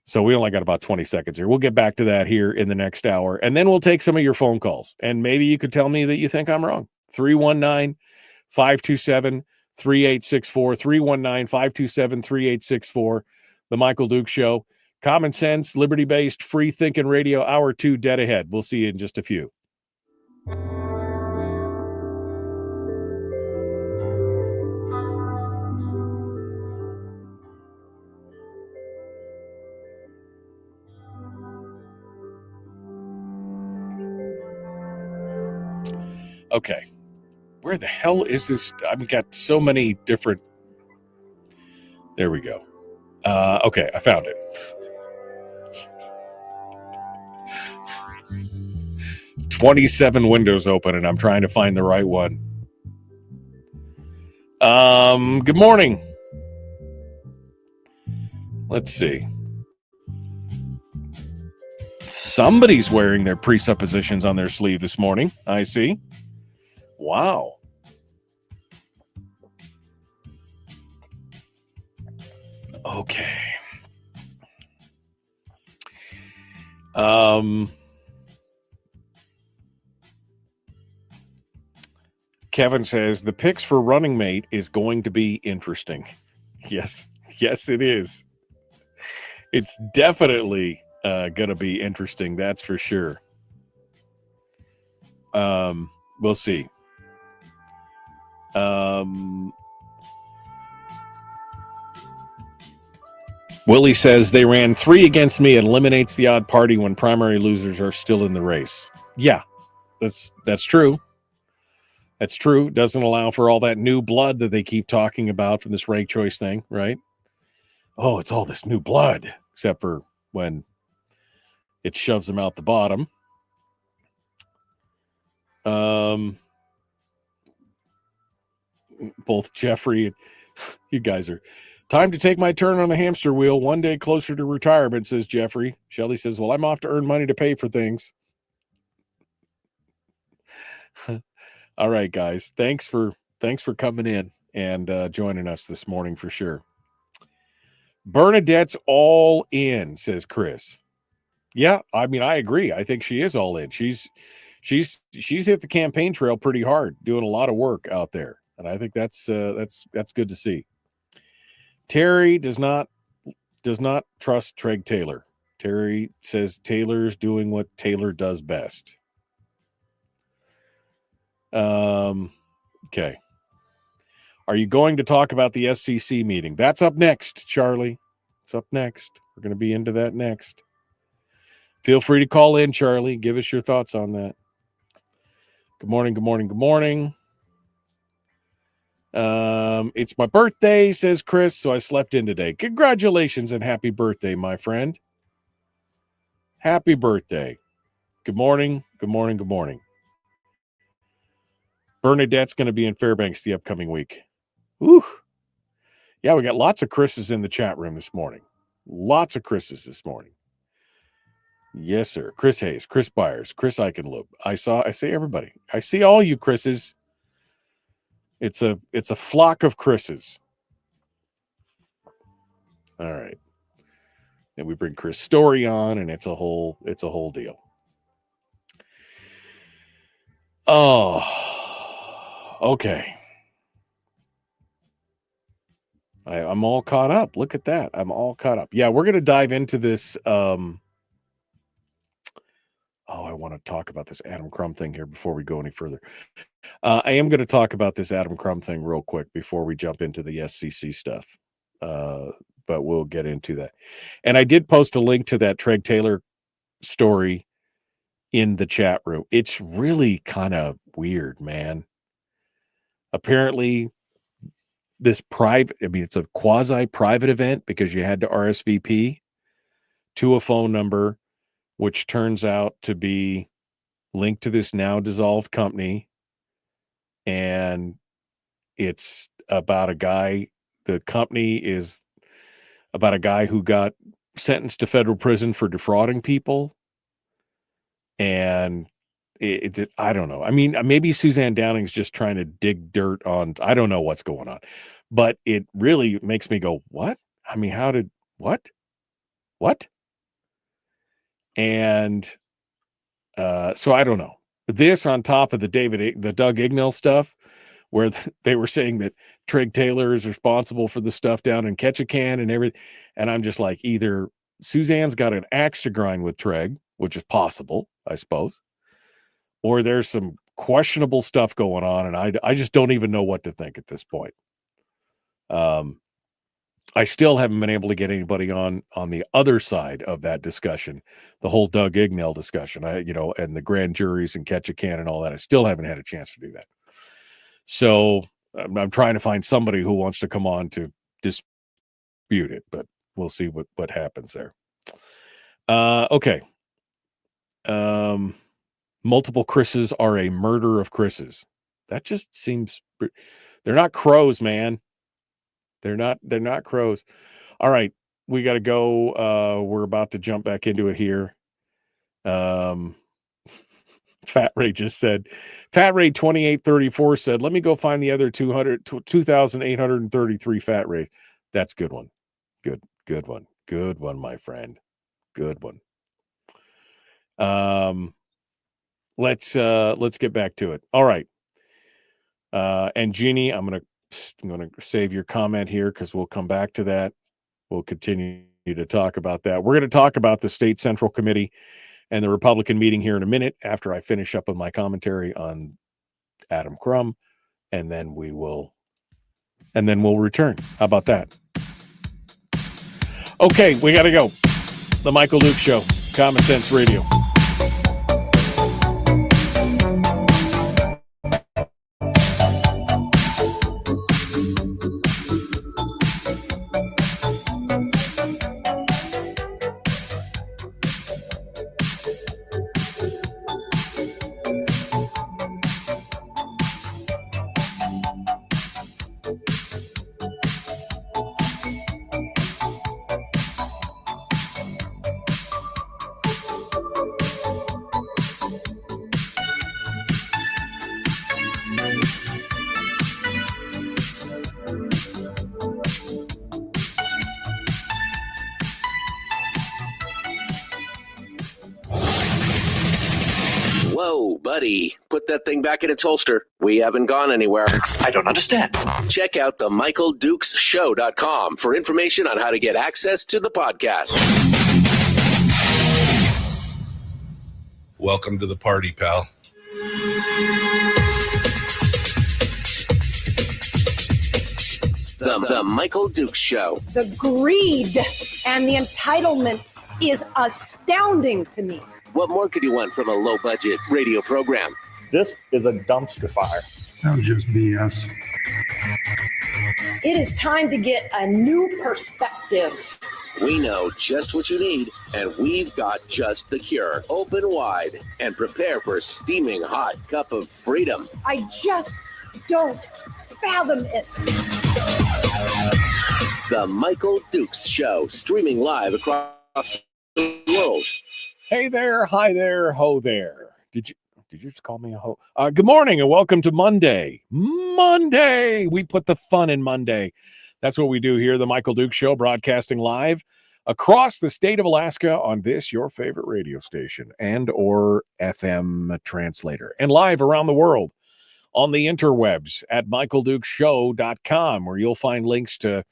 So we only got about 20 seconds here. We'll get back to that here in the next hour, and then we'll take some of your phone calls, and maybe you could tell me that you think I'm wrong. 319-527-3864, 319-527-3864. The Michael Duke Show. Common sense, liberty-based, free-thinking radio. Hour 2 dead ahead. We'll see you in just a few. Okay. Where the hell is this? I've got so many different. There we go. Okay, I found it. 27 windows open, and I'm trying to find the right one. Good morning. Let's see. Somebody's wearing their presuppositions on their sleeve this morning. I see. Wow. Okay. Kevin says the picks for running mate is going to be interesting. Yes, it is. It's definitely going to be interesting. That's for sure. We'll see. Willie says they ran 3 against me. It eliminates the odd party when primary losers are still in the race. Yeah, that's true. That's true. Doesn't allow for all that new blood that they keep talking about from this rank choice thing, right? Oh, it's all this new blood, except for when it shoves them out the bottom. Both Jeffrey and you guys are Time to take my turn on the hamster wheel. One day closer to retirement, says Jeffrey. Shelley says, well, I'm off to earn money to pay for things. All right, guys. Thanks for coming in and joining us this morning for sure. Bernadette's all in, says Chris. Yeah, I mean, I agree. I think she is all in. She's hit the campaign trail pretty hard, doing a lot of work out there, and I think that's good to see. Terry does not trust Treg Taylor. Terry says Taylor's doing what Taylor does best. Okay. Are you going to talk about the SCC meeting? That's up next, Charlie. It's up next. We're going to be into that next. Feel free to call in, Charlie. Give us your thoughts on that. Good morning, good morning, good morning. It's my birthday, says Chris, so I slept in today. Congratulations and happy birthday, my friend. Happy birthday. Good morning, good morning, good morning. Bernadette's going to be in Fairbanks the upcoming week. Whew. Yeah, we got lots of Chris's in the chat room this morning. Lots of Chris's this morning. Yes, sir. Chris Hayes, Chris Byers, Chris Eichenloop. I see everybody. I see all you Chris's. It's a flock of Chris's. All right. And we bring Chris Story on, and it's a whole deal. Oh, okay. I'm all caught up. Look at that. I'm all caught up. Yeah, we're going to dive into this. I want to talk about this Adam Crum thing here before we go any further. I am going to talk about this Adam Crum thing real quick before we jump into the SCC stuff. But we'll get into that. And I did post a link to that Treg Taylor story in the chat room. It's really kind of weird, man. Apparently, it's a quasi-private event because you had to RSVP to a phone number, which turns out to be linked to this now dissolved company. And it's about a guy. The company is about a guy who got sentenced to federal prison for defrauding people. And I don't know. I mean, maybe Suzanne Downing's just trying to dig dirt on. I don't know what's going on, but it really makes me go, what? I mean, what? And so I don't know. This on top of the DOGE-ing stuff, where they were saying that Treg Taylor is responsible for the stuff down in Ketchikan and everything. And I'm just like, either Suzanne's got an axe to grind with Treg, which is possible, I suppose, or there's some questionable stuff going on, and I just don't even know what to think at this point. I still haven't been able to get anybody on the other side of that discussion, the whole DOGE-ing discussion, and the grand juries and Ketchikan and all that. I still haven't had a chance to do that. So I'm trying to find somebody who wants to come on to dispute it, but we'll see what happens there. Okay. Multiple Chris's are a murder of Chris's. That just seems, they're not crows, man. They're not crows. All right, we got to go. We're about to jump back into it here. Fat Ray just said, Fat Ray 2834 said, let me go find the other 2,833 Fat Rays. That's a good one. Good one. Good one, my friend. Good one. Let's get back to it. All right. And Jeannie, I'm going to save your comment here because we'll come back to that. We'll continue to talk about that. We're going to talk about the State Central Committee and the Republican meeting here in a minute after I finish up with my commentary on Adam Crum, and then we'll return. How about that? Okay, we got to go. The Michael Luke Show, Common Sense Radio. Buddy, put that thing back in its holster. We haven't gone anywhere. I don't understand. Check out the MichaelDukesShow.com for information on how to get access to the podcast. Welcome to the party, pal. The Michael Dukes Show. The greed and the entitlement is astounding to me. What more could you want from a low-budget radio program? This is a dumpster fire. That was just BS. It is time to get a new perspective. We know just what you need, and we've got just the cure. Open wide and prepare for a steaming hot cup of freedom. I just don't fathom it. The Michael Dukes Show, streaming live across the world. Hey there, hi there, ho there. Did you just call me a ho? Good morning and welcome to Monday. Monday! We put the fun in Monday. That's what we do here, the Michael Dukes Show, broadcasting live across the state of Alaska on this, your favorite radio station and or FM translator. And live around the world on the interwebs at michaeldukeshow.com, where you'll find links to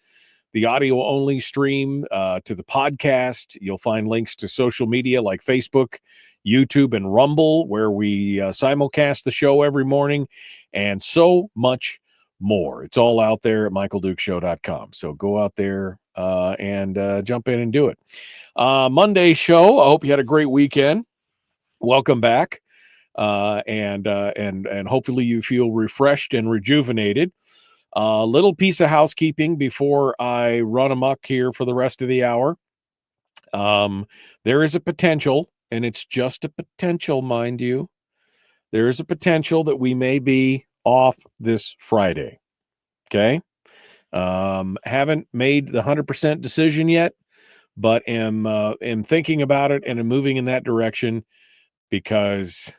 the audio-only stream, to the podcast. You'll find links to social media like Facebook, YouTube, and Rumble, where we simulcast the show every morning, and so much more. It's all out there at michaeldukeshow.com. So go out there and jump in and do it. Monday show. I hope you had a great weekend. Welcome back. And hopefully you feel refreshed and rejuvenated. A little piece of housekeeping before I run amok here for the rest of the hour. There is a potential, and it's just a potential, mind you. There is a potential that we may be off this Friday. Okay. Haven't made the 100% decision yet, but am thinking about it and am moving in that direction because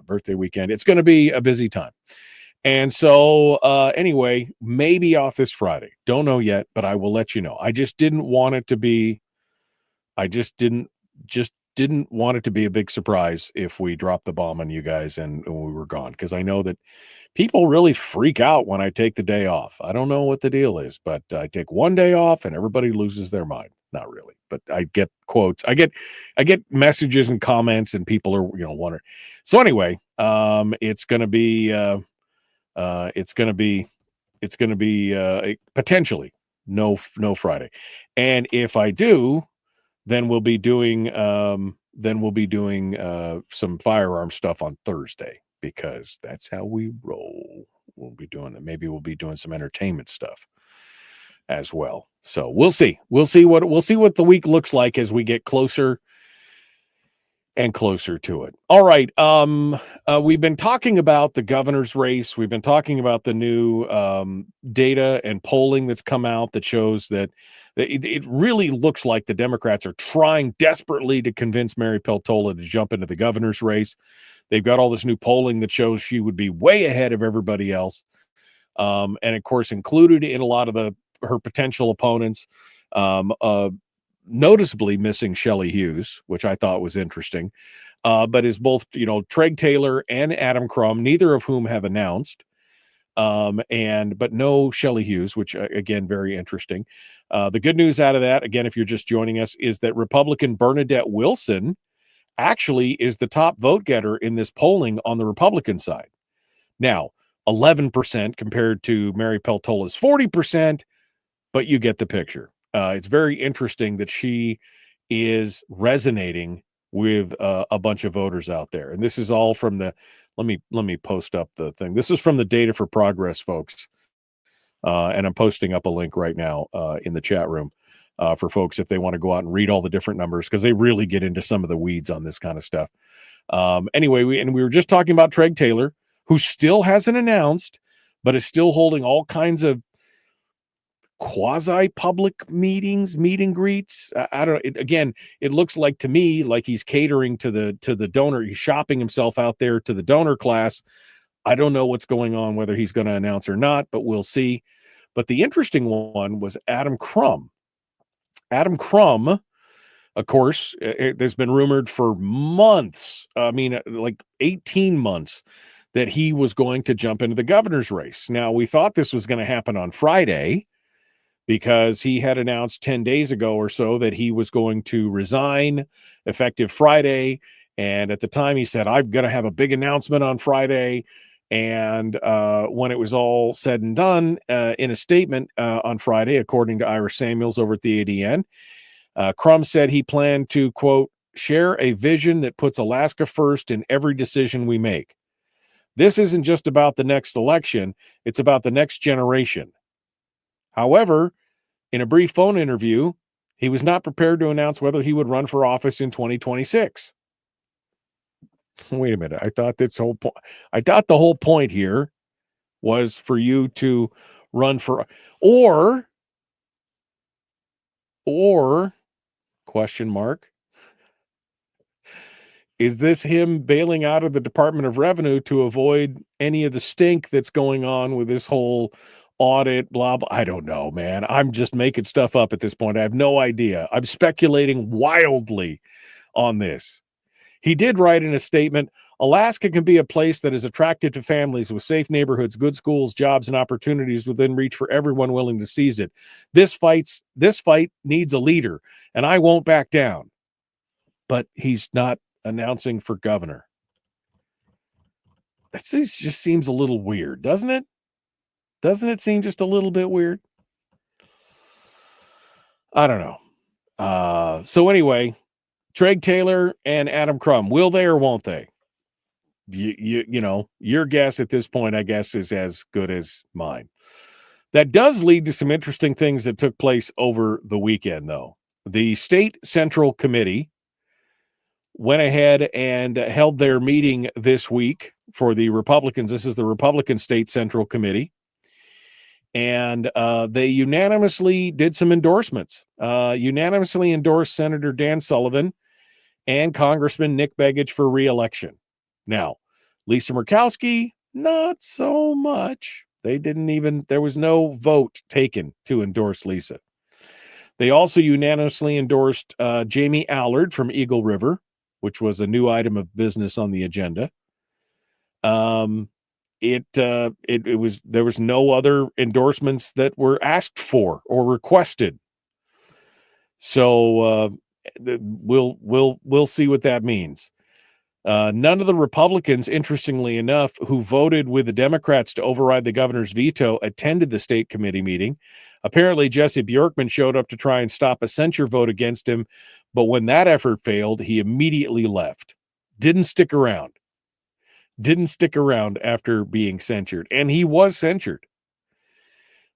birthday weekend, it's going to be a busy time. And so anyway, maybe off this Friday. Don't know yet, but I will let you know. I just didn't want it to be a big surprise if we dropped the bomb on you guys and we were gone, because I know that people really freak out when I take the day off. I don't know what the deal is, but I take one day off and everybody loses their mind. Not really, but I get quotes. I get messages and comments, and people are wondering. So anyway, it's going to be potentially no Friday, and if I do, then we'll be doing some firearm stuff on Thursday, because that's how we roll. We'll be doing it. Maybe we'll be doing some entertainment stuff as well. So we'll see what the week looks like as we get closer and closer to it. All right. We've been talking about the governor's race. We've been talking about the new data and polling that's come out that shows that it really looks like the Democrats are trying desperately to convince Mary Peltola to jump into the governor's race. They've got all this new polling that shows she would be way ahead of everybody else. And of course, included in a lot of her potential opponents, noticeably missing Shelley Hughes, which I thought was interesting, but is both, Treg Taylor and Adam Crum, neither of whom have announced, but no Shelley Hughes, which again, very interesting. The good news out of that, again, if you're just joining us, is that Republican Bernadette Wilson actually is the top vote getter in this polling on the Republican side. Now, 11% compared to Mary Peltola's 40%, but you get the picture. It's very interesting that she is resonating with a bunch of voters out there. And this is all from let me post up the thing. This is from the Data for Progress folks. And I'm posting up a link right now in the chat room for folks if they want to go out and read all the different numbers, because they really get into some of the weeds on this kind of stuff. Anyway, we were just talking about Treg Taylor, who still hasn't announced, but is still holding all kinds of quasi-public meet and greets. I don't know. Again, it looks like to me like he's catering to the donor. He's shopping himself out there to the donor class. I don't know what's going on, whether he's going to announce or not, but we'll see. But the interesting one was Adam Crum. Adam Crum Of course, there's been rumored for months, like 18 months, that he was going to jump into the governor's race. Now, we thought this was going to happen on Friday because he had announced 10 days ago or so that he was going to resign effective Friday. And at the time, he said, I'm going to have a big announcement on Friday. And when it was all said and done, in a statement on Friday, according to Ira Samuels over at the ADN, Crum said he planned to, quote, share a vision that puts Alaska first in every decision we make. This isn't just about the next election. It's about the next generation. However, in a brief phone interview, he was not prepared to announce whether he would run for office in 2026. Wait a minute. I thought the whole point here was for you to run for, or question mark, is this him bailing out of the Department of Revenue to avoid any of the stink that's going on with this whole audit, blah, blah? I don't know, man. I'm just making stuff up at this point. I have no idea. I'm speculating wildly on this. He did write in a statement, Alaska can be a place that is attractive to families with safe neighborhoods, good schools, jobs, and opportunities within reach for everyone willing to seize it. This fight needs a leader, and I won't back down. But he's not announcing for governor. It just seems a little weird, doesn't it? Doesn't it seem just a little bit weird? I don't know. So anyway, Treg Taylor and Adam Crum, will they or won't they? You know, your guess at this point, I guess, is as good as mine. That does lead to some interesting things that took place over the weekend, though. The State Central Committee went ahead and held their meeting this week for the Republicans. This is the Republican State Central Committee. And they unanimously did some endorsements. Unanimously endorsed Senator Dan Sullivan and Congressman Nick Begich for re-election. Now, Lisa Murkowski, not so much. There was no vote taken to endorse Lisa. They also unanimously endorsed Jamie Allard from Eagle River, which was a new item of business on the agenda. There was no other endorsements that were asked for or requested. So we'll see what that means. None of the Republicans, interestingly enough, who voted with the Democrats to override the governor's veto attended the state committee meeting. Apparently, Jesse Bjorkman showed up to try and stop a censure vote against him, but when that effort failed, he immediately left. Didn't stick around after being censured, and he was censured.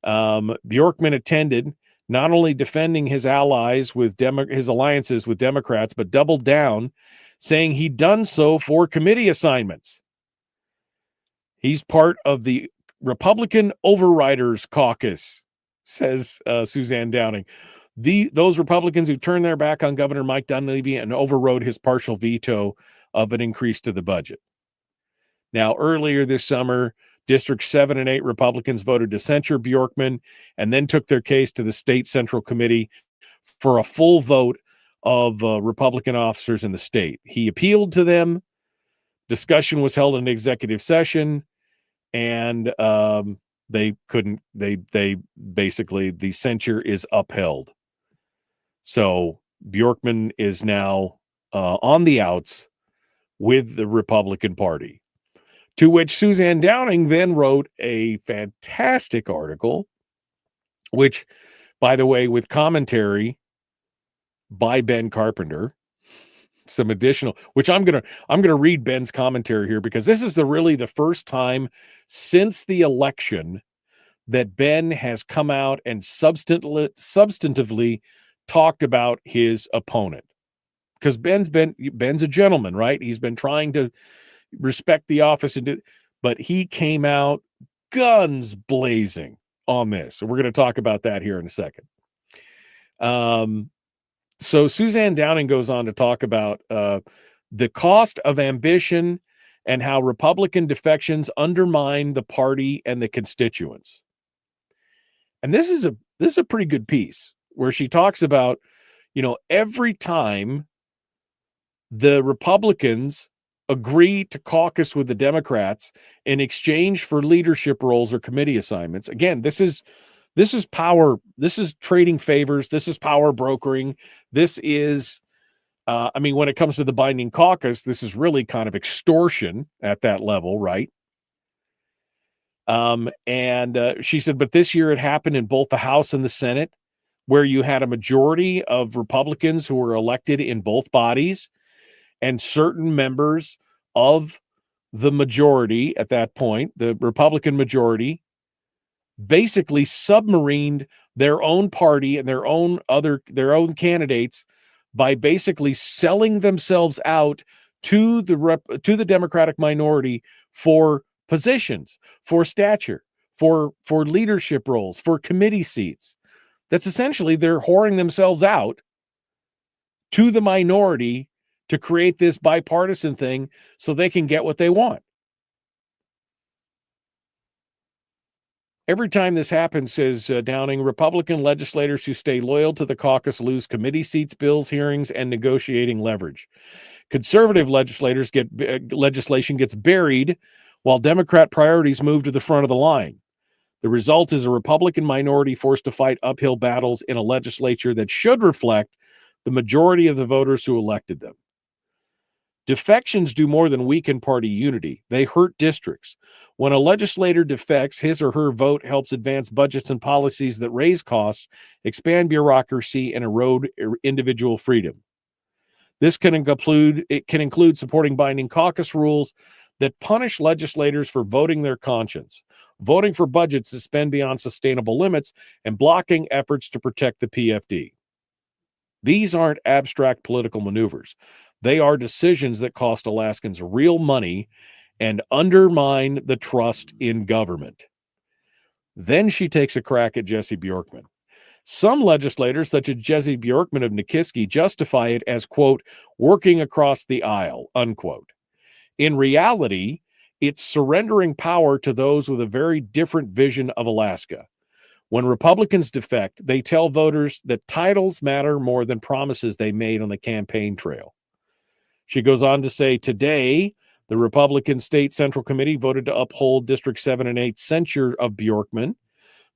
Bjorkman attended, not only defending his allies with his alliances with Democrats, but doubled down, saying he'd done so for committee assignments. He's part of the Republican Overriders Caucus, says Suzanne Downing. Those Republicans who turned their back on Governor Mike Dunleavy and overrode his partial veto of an increase to the budget. Now, earlier this summer, District 7 and 8 Republicans voted to censure Bjorkman and then took their case to the State Central Committee for a full vote of Republican officers in the state. He appealed to them. Discussion was held in executive session, and they basically, the censure is upheld. So Bjorkman is now on the outs with the Republican Party. To which Suzanne Downing then wrote a fantastic article, which, by the way, with commentary by Ben Carpenter, some additional, which I'm gonna read Ben's commentary here, because this is really the first time since the election that Ben has come out and substantively talked about his opponent. Because Ben's a gentleman, right? He's been trying to respect the office but he came out guns blazing on this. So we're going to talk about that here in a second. So Suzanne Downing goes on to talk about the cost of ambition and how Republican defections undermine the party and the constituents. And this is a pretty good piece where she talks about, every time the Republicans agree to caucus with the Democrats in exchange for leadership roles or committee assignments. Again, this is power. This is trading favors. This is power brokering. This is, when it comes to the binding caucus, this is really kind of extortion at that level, right? She said, but this year it happened in both the House and the Senate, where you had a majority of Republicans who were elected in both bodies, and certain members of the majority at that point, the Republican majority, basically submarined their own party and their own candidates by basically selling themselves out to the Democratic minority for positions, for stature, for leadership roles, for committee seats. That's essentially they're whoring themselves out to the minority to create this bipartisan thing so they can get what they want. Every time this happens, says Downing, Republican legislators who stay loyal to the caucus lose committee seats, bills, hearings, and negotiating leverage. Conservative legislation gets buried while Democrat priorities move to the front of the line. The result is a Republican minority forced to fight uphill battles in a legislature that should reflect the majority of the voters who elected them. Defections do more than weaken party unity. They hurt districts. When a legislator defects, his or her vote helps advance budgets and policies that raise costs, expand bureaucracy, and erode individual freedom. This can include supporting binding caucus rules that punish legislators for voting their conscience, voting for budgets that spend beyond sustainable limits, and blocking efforts to protect the PFD. These aren't abstract political maneuvers. They are decisions that cost Alaskans real money and undermine the trust in government. Then she takes a crack at Jesse Bjorkman. Some legislators, such as Jesse Bjorkman of Nikiski, justify it as, quote, working across the aisle, unquote. In reality, it's surrendering power to those with a very different vision of Alaska. When Republicans defect, they tell voters that titles matter more than promises they made on the campaign trail. She goes on to say, today, the Republican State Central Committee voted to uphold District 7 and 8's censure of Bjorkman.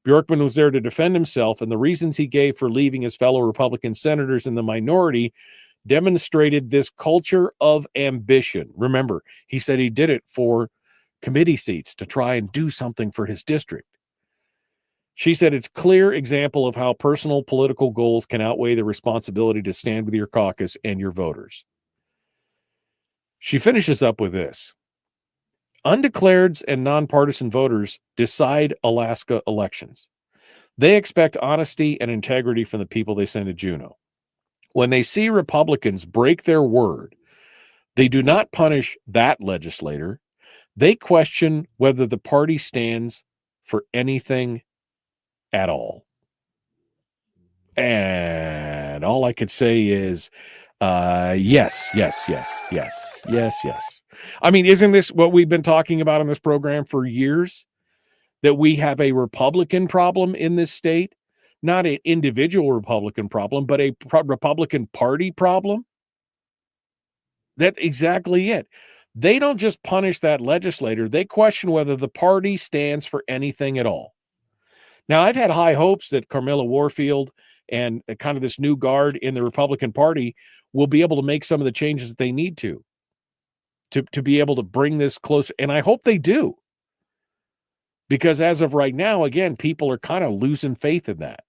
Bjorkman was there to defend himself, and the reasons he gave for leaving his fellow Republican senators in the minority demonstrated this culture of ambition. Remember, he said he did it for committee seats to try and do something for his district. She said it's a clear example of how personal political goals can outweigh the responsibility to stand with your caucus and your voters. She finishes up with this. Undeclareds and nonpartisan voters decide Alaska elections. They expect honesty and integrity from the people they send to Juneau. When they see Republicans break their word, they do not punish that legislator. They question whether the party stands for anything at all. And all I could say is, yes. I mean, isn't this what we've been talking about on this program for years? That we have a Republican problem in this state, not an individual Republican problem, but a Republican Party problem? That's exactly it. They don't just punish that legislator. They question whether the party stands for anything at all. Now, I've had high hopes that Carmilla Warfield and kind of this new guard in the Republican Party will be able to make some of the changes that they need to be able to bring this closer. And I hope they do. Because as of right now, again, people are kind of losing faith in that.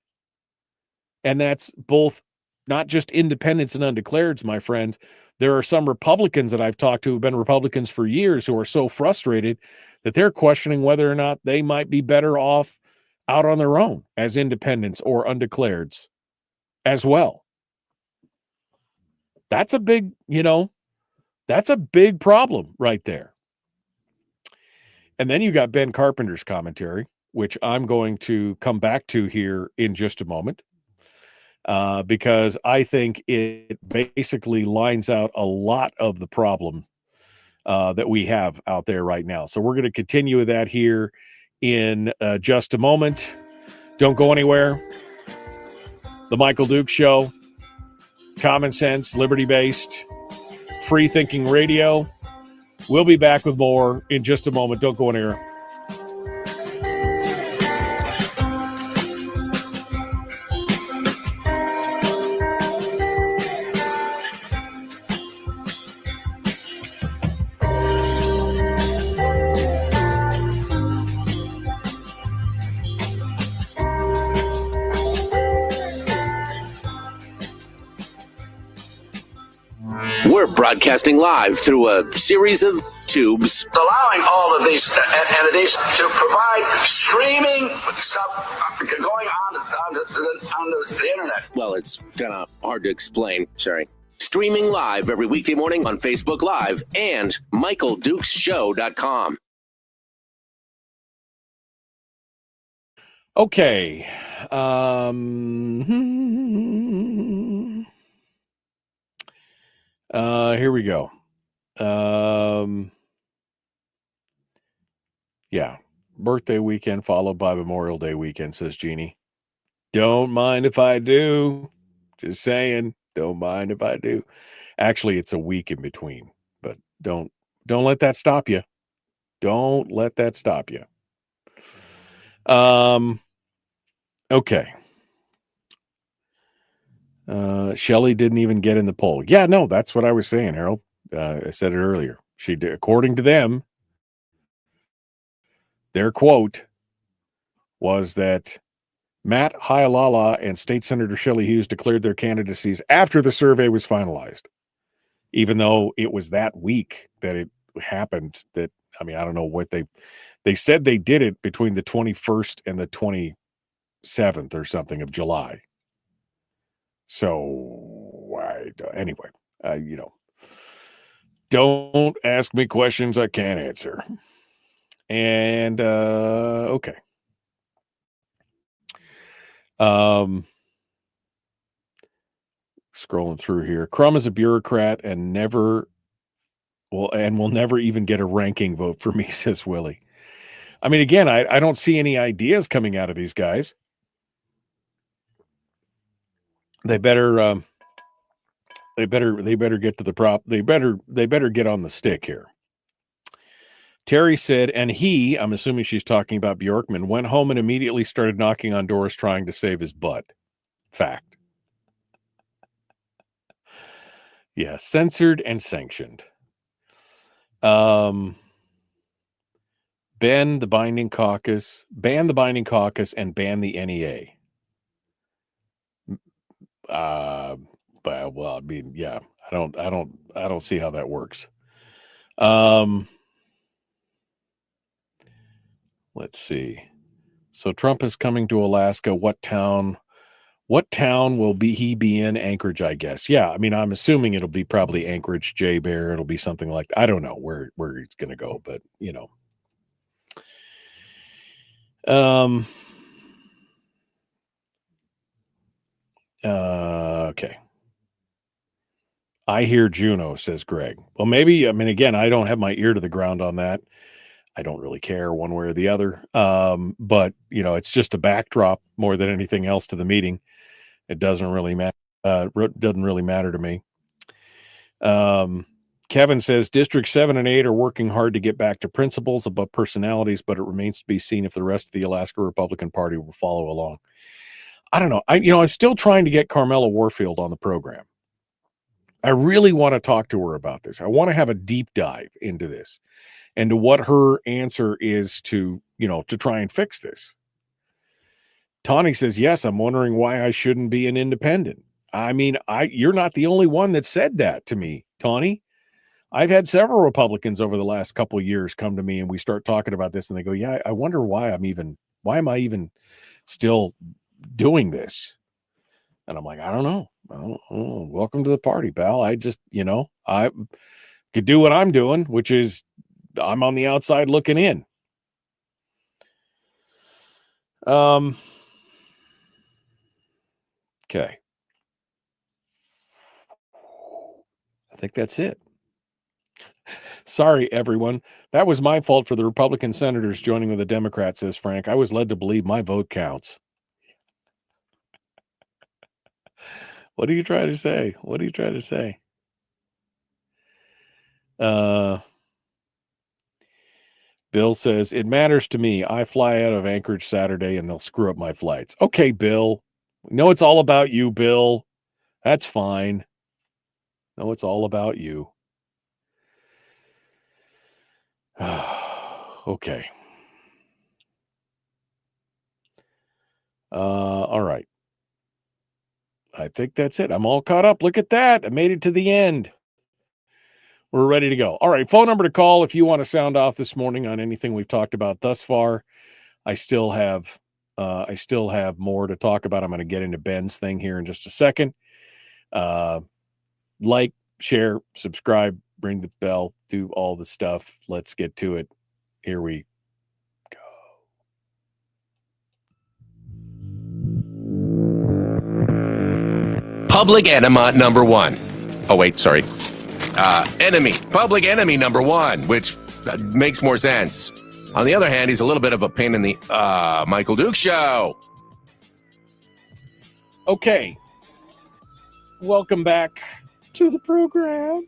And that's both not just independents and undeclareds, my friends. There are some Republicans that I've talked to who've been Republicans for years who are so frustrated that they're questioning whether or not they might be better off out on their own as independents or undeclareds as well. That's a big, that's a big problem right there. And then you got Ben Carpenter's commentary, which I'm going to come back to here in just a moment, because I think it basically lines out a lot of the problem that we have out there right now. So we're going to continue with that here in just a moment. Don't go anywhere. The Michael Dukes Show. common sense, liberty-based, free-thinking radio. We'll be back with more in just a moment. Don't go anywhere. We're broadcasting live through a series of tubes, allowing all of these entities to provide streaming stuff going on the internet. well, it's kind of hard to explain. Sorry. Streaming live every weekday morning on Facebook Live and MichaelDukesShow.com. Okay. Here we go. Yeah. Birthday weekend followed by Memorial Day weekend, says Jeannie. Don't mind if I do. Just saying. Don't mind if I do. Actually, it's a week in between, but don't let that stop you. Don't let that stop you. Okay. Shelley didn't even get in the poll. Yeah, no, that's what I was saying, Harold. I said it earlier. She did, according to them, their quote was that Matt Hyalala and State Senator Shelley Hughes declared their candidacies after the survey was finalized, even though it was that week that it happened. That, I mean, I don't know what they said they did it between the 21st and the 27th or something of July. So anyway, don't ask me questions I can't answer. And okay. Scrolling through here. Crum is a bureaucrat and will never even get a ranking vote for me, says Willie. I mean, again, I don't see any ideas coming out of these guys. They better get to the prop. They better get on the stick here. Terry said, and I'm assuming she's talking about Bjorkman, went home and immediately started knocking on doors trying to save his butt. Fact. Yeah, censored and sanctioned. Ban the binding caucus, and ban the NEA. Well, I mean, yeah, I don't see how that works. Let's see. So Trump is coming to Alaska. What town will he be in? Anchorage, I guess. Yeah, I mean, I'm assuming it'll be probably Anchorage, J Bear. It'll be something like, I don't know where he's going to go, but okay. I hear Juno, says Greg. Well, maybe, I mean, again, I don't have my ear to the ground on that. I don't really care one way or the other. But it's just a backdrop more than anything else to the meeting. It doesn't really matter. Doesn't really matter to me. Kevin says District 7 and 8 are working hard to get back to principles above personalities, but it remains to be seen if the rest of the Alaska Republican Party will follow along. I don't know. I'm still trying to get Carmela Warfield on the program. I really want to talk to her about this. I want to have a deep dive into this and to what her answer is to try and fix this. Tawny says, yes, I'm wondering why I shouldn't be an independent. I mean, you're not the only one that said that to me, Tawny. I've had several Republicans over the last couple of years come to me and we start talking about this and they go, yeah, I wonder why am I even still doing this? And I'm like, I don't know. Welcome to the party, pal. I just, I could do what I'm doing, which is I'm on the outside looking in. Okay. I think that's it. Sorry, everyone. That was my fault for the Republican senators joining with the Democrats, says Frank. I was led to believe my vote counts. What are you trying to say? What are you trying to say? Bill says, it matters to me. I fly out of Anchorage Saturday and they'll screw up my flights. Okay, Bill. No, it's all about you, Bill. That's fine. No, it's all about you. Okay. All right. I think that's it. I'm all caught up. Look at that. I made it to the end. We're ready to go. All right. Phone number to call if you want to sound off this morning on anything we've talked about thus far. I still have more to talk about. I'm going to get into Ben's thing here in just a second. Like, share, subscribe, ring the bell, do all the stuff. Let's get to it. Here we go. Public enema number one. Oh, wait, sorry. Public enemy number one, which makes more sense. On the other hand, he's a little bit of a pain in the Michael Duke Show. Okay. Welcome back to the program.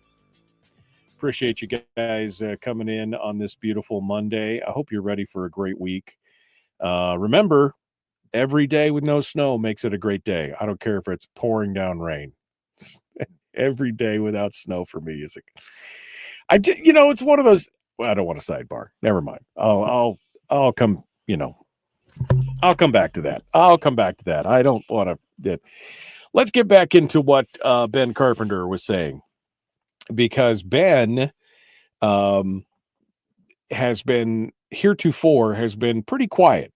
Appreciate you guys coming in on this beautiful Monday. I hope you're ready for a great week. Remember, every day with no snow makes it a great day. I don't care if it's pouring down rain. Every day without snow for me is it's one of those. Well, I don't want to sidebar. Never mind. I'll come. I'll come back to that. I don't want to. Let's get back into what Ben Carpenter was saying, because Ben has been pretty quiet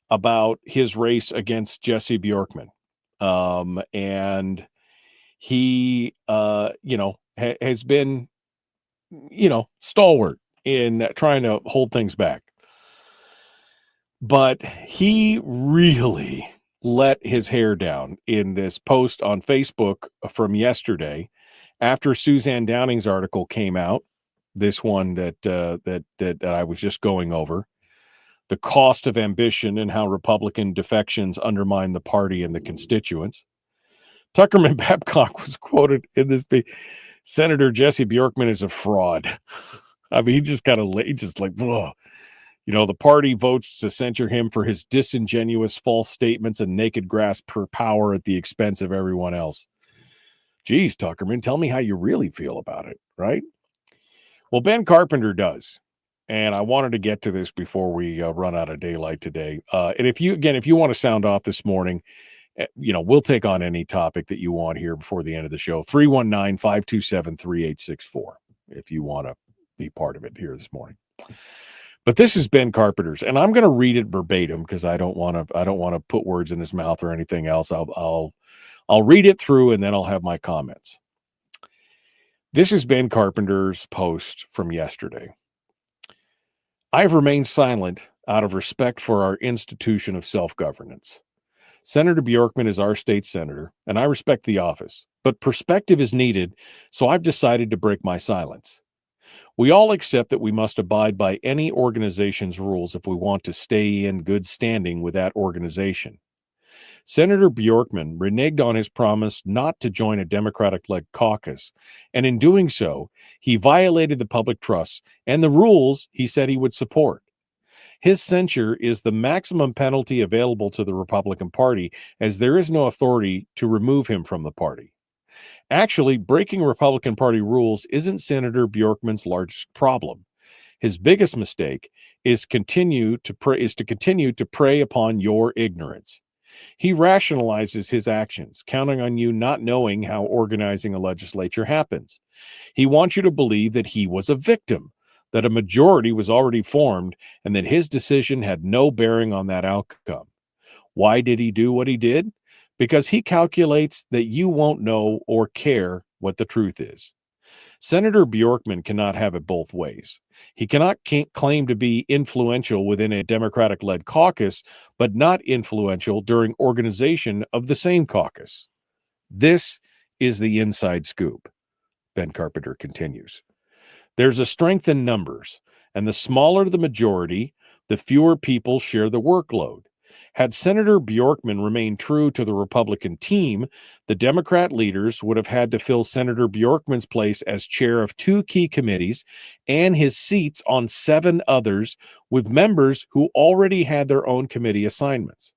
about his race against Jesse Bjorkman, and he has been stalwart in trying to hold things back. But he really let his hair down in this post on Facebook from yesterday after Suzanne Downing's article came out. This one that I was just going over, the cost of ambition and how Republican defections undermine the party and the constituents. Tuckerman Babcock was quoted in this. Senator Jesse Bjorkman is a fraud. I mean, he just kind of whoa. The party votes to censure him for his disingenuous false statements and naked grasp for power at the expense of everyone else. Geez, Tuckerman, tell me how you really feel about it, right? Well, Ben Carpenter does. And I wanted to get to this before we run out of daylight today. And if you want to sound off this morning, we'll take on any topic that you want here before the end of the show. 319-527-3864 if you want to be part of it here this morning. But this is Ben Carpenter's, and I'm going to read it verbatim because I don't want to put words in his mouth or anything else. I'll read it through and then I'll have my comments. This is Ben Carpenter's post from yesterday. I have remained silent out of respect for our institution of self-governance. Senator Bjorkman is our state senator, and I respect the office, but perspective is needed, so I've decided to break my silence. We all accept that we must abide by any organization's rules if we want to stay in good standing with that organization. Senator Bjorkman reneged on his promise not to join a Democratic-led caucus, and in doing so, he violated the public trust and the rules he said he would support. His censure is the maximum penalty available to the Republican Party, as there is no authority to remove him from the party. Actually, breaking Republican Party rules isn't Senator Bjorkman's largest problem. His biggest mistake is to continue to prey upon your ignorance. He rationalizes his actions, counting on you not knowing how organizing a legislature happens. He wants you to believe that he was a victim, that a majority was already formed, and that his decision had no bearing on that outcome. Why did he do what he did? Because he calculates that you won't know or care what the truth is. Senator Bjorkman cannot have it both ways. He cannot claim to be influential within a Democratic-led caucus, but not influential during organization of the same caucus. This is the inside scoop. Ben Carpenter continues. There's a strength in numbers, and the smaller the majority, the fewer people share the workload. Had Senator Bjorkman remained true to the Republican team, the Democrat leaders would have had to fill Senator Bjorkman's place as chair of 2 key committees and his seats on 7 others with members who already had their own committee assignments.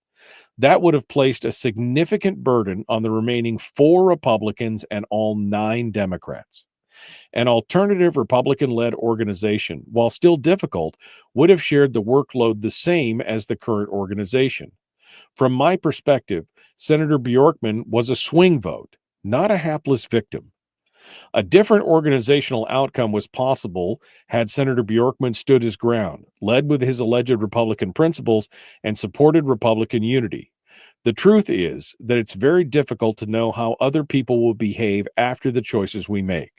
That would have placed a significant burden on the remaining 4 Republicans and all 9 Democrats. An alternative Republican-led organization, while still difficult, would have shared the workload the same as the current organization. From my perspective, Senator Bjorkman was a swing vote, not a hapless victim. A different organizational outcome was possible had Senator Bjorkman stood his ground, led with his alleged Republican principles, and supported Republican unity. The truth is that it's very difficult to know how other people will behave after the choices we make.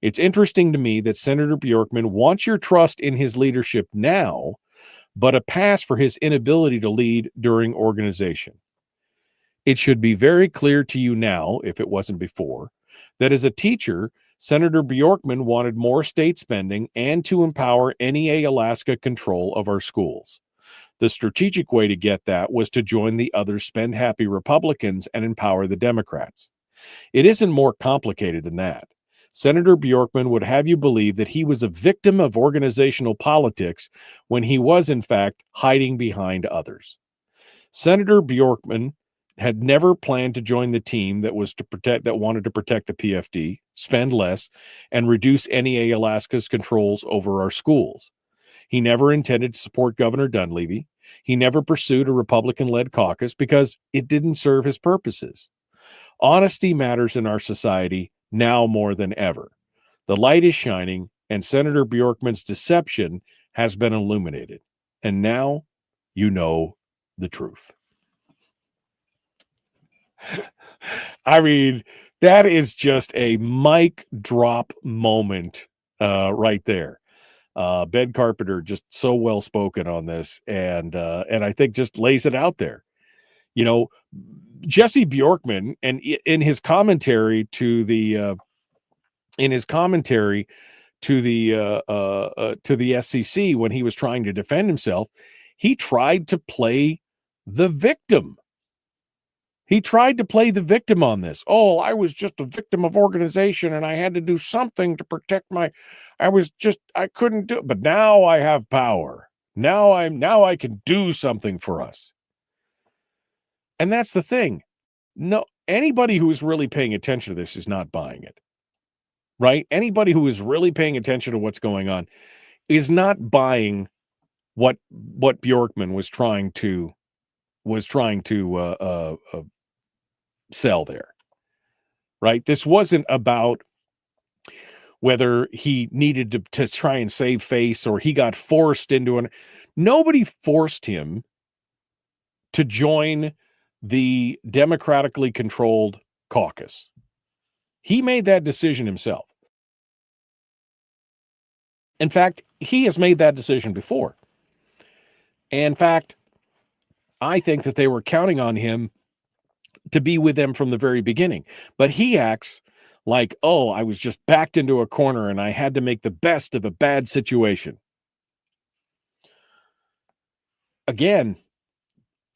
It's interesting to me that Senator Bjorkman wants your trust in his leadership now, but a pass for his inability to lead during organization. It should be very clear to you now, if it wasn't before, that as a teacher, Senator Bjorkman wanted more state spending and to empower NEA Alaska control of our schools. The strategic way to get that was to join the other spend-happy Republicans and empower the Democrats. It isn't more complicated than that. Senator Bjorkman would have you believe that he was a victim of organizational politics when he was, in fact, hiding behind others. Senator Bjorkman had never planned to join the team that wanted to protect the PFD, spend less, and reduce NEA Alaska's controls over our schools. He never intended to support Governor Dunleavy. He never pursued a Republican-led caucus because it didn't serve his purposes. Honesty matters in our society now more than ever. The light is shining, and Senator Bjorkman's deception has been illuminated. And now you know the truth. I mean, that is just a mic drop moment right there. Ben Carpenter just so well spoken on this, and I think just lays it out there. You know, Jesse Bjorkman, and in his commentary to the SEC when he was trying to defend himself, he tried to play the victim. He tried to play the victim on this. Oh, I was just a victim of organization and I had to do something to protect I couldn't do it, but now I have power. Now I can do something for us. And that's the thing. No, anybody who is really paying attention to this is not buying it. Right? Anybody who is really paying attention to what's going on is not buying what Bjorkman was trying to sell there. Right? This wasn't about whether he needed to try and save face or he got forced into it. Nobody forced him to join the democratically controlled caucus. He made that decision himself. In fact, he has made that decision before. In fact, I think that they were counting on him to be with them from the very beginning. But he acts like, oh, I was just backed into a corner and I had to make the best of a bad situation. Again,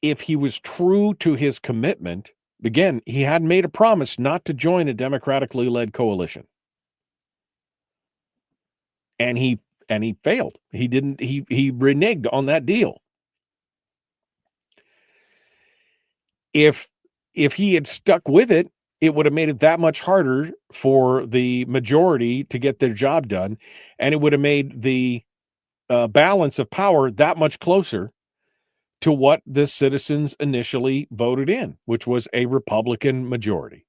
if he was true to his commitment, again, he had made a promise not to join a democratically led coalition. And he failed. He reneged on that deal. If he had stuck with it, it would have made it that much harder for the majority to get their job done, and it would have made the balance of power that much closer to what the citizens initially voted in, which was a Republican majority.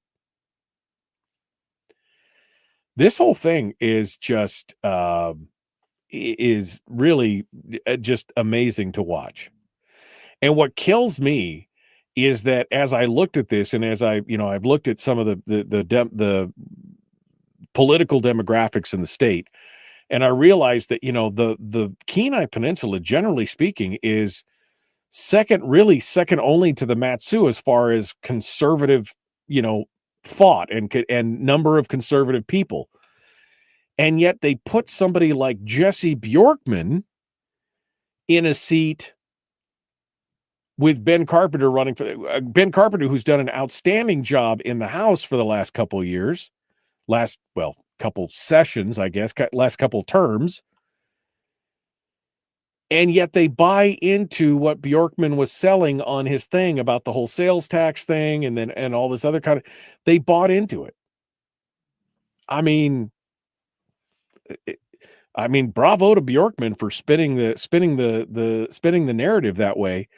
This whole thing is just is really just amazing to watch. And what kills me is that as I looked at this, and as I've looked at some of the political demographics in the state, and I realized that the Kenai Peninsula, generally speaking, is second only to the Mat-Su as far as conservative, thought and number of conservative people. And yet they put somebody like Jesse Bjorkman in a seat with Ben Carpenter running for Ben Carpenter, who's done an outstanding job in the House for the last couple of years, couple sessions, I guess, last couple terms. And yet they buy into what Bjorkman was selling on his thing about the whole sales tax thing and all this other kind of, they bought into it. I mean, bravo to Bjorkman for spinning the narrative that way,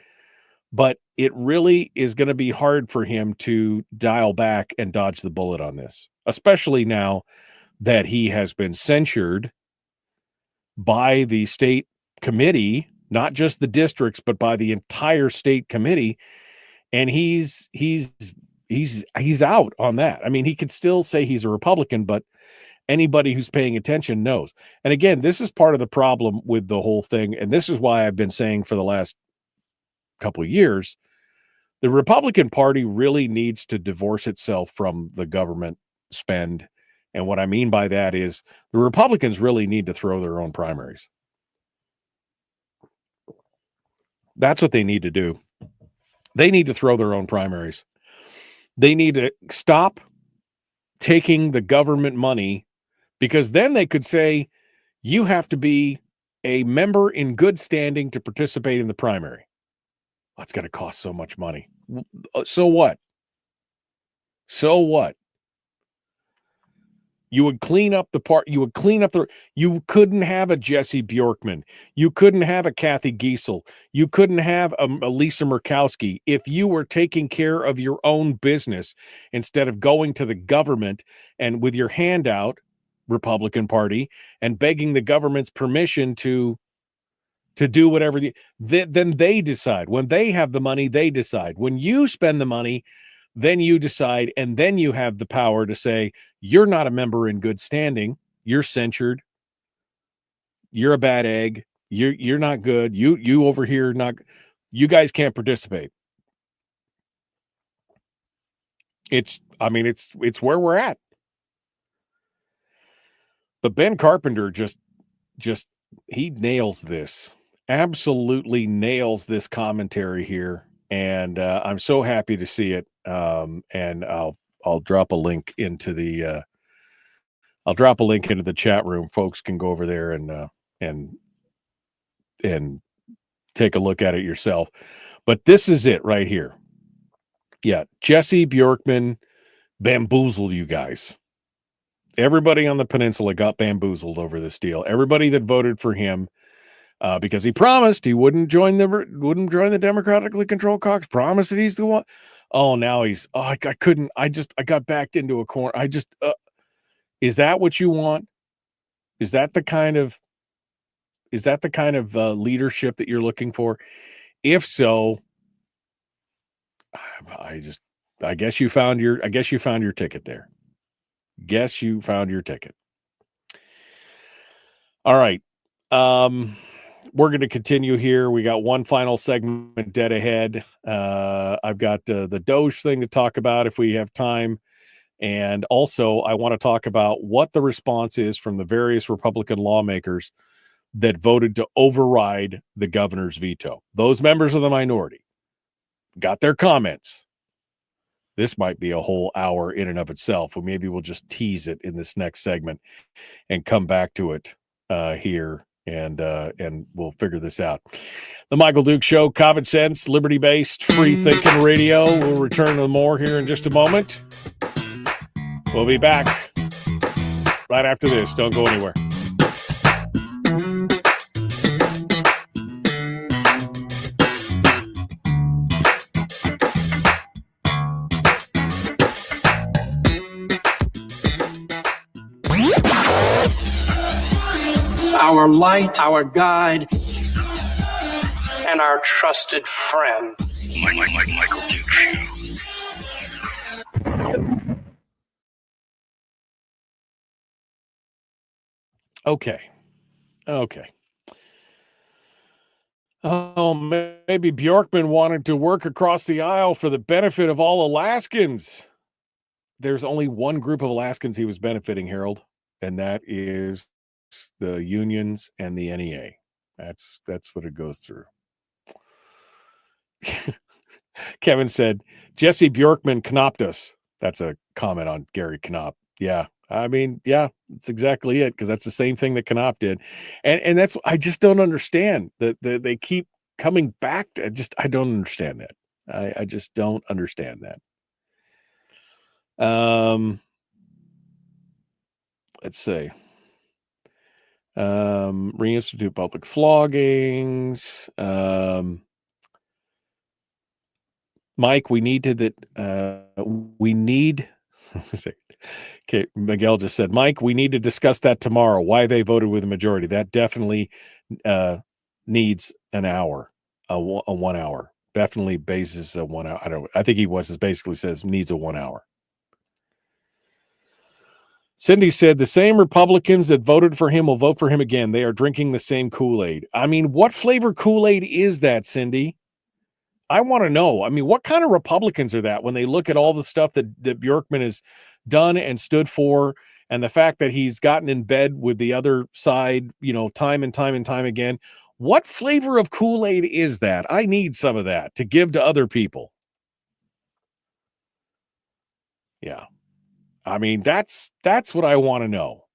but it really is going to be hard for him to dial back and dodge the bullet on this, especially now that he has been censured by the state committee, not just the districts, but by the entire state committee. And he's out on that. I mean, he could still say he's a Republican, but anybody who's paying attention knows. And again, this is part of the problem with the whole thing. And this is why I've been saying for the last couple of years, the Republican Party really needs to divorce itself from the government spend. And what I mean by that is the Republicans really need to throw their own primaries. That's what they need to do. They need to throw their own primaries. They need to stop taking the government money, because then they could say you have to be a member in good standing to participate in the primary. That's going to cost so much money. So what? So what? You would clean up the part. You would clean up the. You couldn't have a Jesse Bjorkman. You couldn't have a Kathy Giesel. You couldn't have a Lisa Murkowski if you were taking care of your own business instead of going to the government and with your hand out, Republican Party, and begging the government's permission to do whatever. Then they decide. When they have the money, they decide. When you spend the money, then you decide, and then you have the power to say, you're not a member in good standing. You're censured. You're a bad egg. You're not good. You over here, not, you guys can't participate. It's where we're at. But Ben Carpenter just he nails this. Absolutely nails this commentary here. And I'm so happy to see it. And I'll drop a link into the chat room. Folks can go over there and take a look at it yourself. But this is it right here. Yeah, Jesse Bjorkman bamboozled you guys. Everybody on the peninsula got bamboozled over this deal. Everybody that voted for him. Because he promised he wouldn't join the democratically controlled caucus. Promised that he's the one. Oh, now I couldn't. I got backed into a corner. Is that what you want? Is that the kind of leadership that you're looking for? If so, I guess you found your ticket there. Guess you found your ticket. All right. We're going to continue here. We got one final segment dead ahead. I've got the DOGE thing to talk about if we have time. And also, I want to talk about what the response is from the various Republican lawmakers that voted to override the governor's veto. Those members of the minority got their comments. This might be a whole hour in and of itself, or maybe we'll just tease it in this next segment and come back to it here. And we'll figure this out. The Michael Duke Show, common sense, liberty-based, free-thinking radio. We'll return to more here in just a moment. We'll be back right after this. Don't go anywhere. Our light, our guide, and our trusted friend. Michael Duke Show. Okay. Oh, maybe Bjorkman wanted to work across the aisle for the benefit of all Alaskans. There's only one group of Alaskans he was benefiting, Harold, and that is the unions and the NEA. That's what it goes through. Kevin said, Jesse Bjorkman knopped us. That's a comment on Gary Knopp. Yeah. I mean, yeah, that's exactly it. Cause that's the same thing that Knopp did. And that's, I just don't understand that they keep coming back to I don't understand that. I just don't understand that. Let's see. Reinstitute public floggings. Mike, we need okay, Miguel just said, Mike, we need to discuss that tomorrow, why they voted with a majority. That definitely needs an hour, a 1 hour. Definitely bases a 1 hour. I think he basically says needs a 1 hour. Cindy said the same Republicans that voted for him will vote for him again. They are drinking the same Kool-Aid. I mean, what flavor Kool-Aid is that, Cindy? I want to know. I mean, what kind of Republicans are that when they look at all the stuff that Bjorkman has done and stood for, and the fact that he's gotten in bed with the other side, time and time and time again? What flavor of Kool-Aid is that? I need some of that to give to other people. Yeah. I mean, that's what I want to know.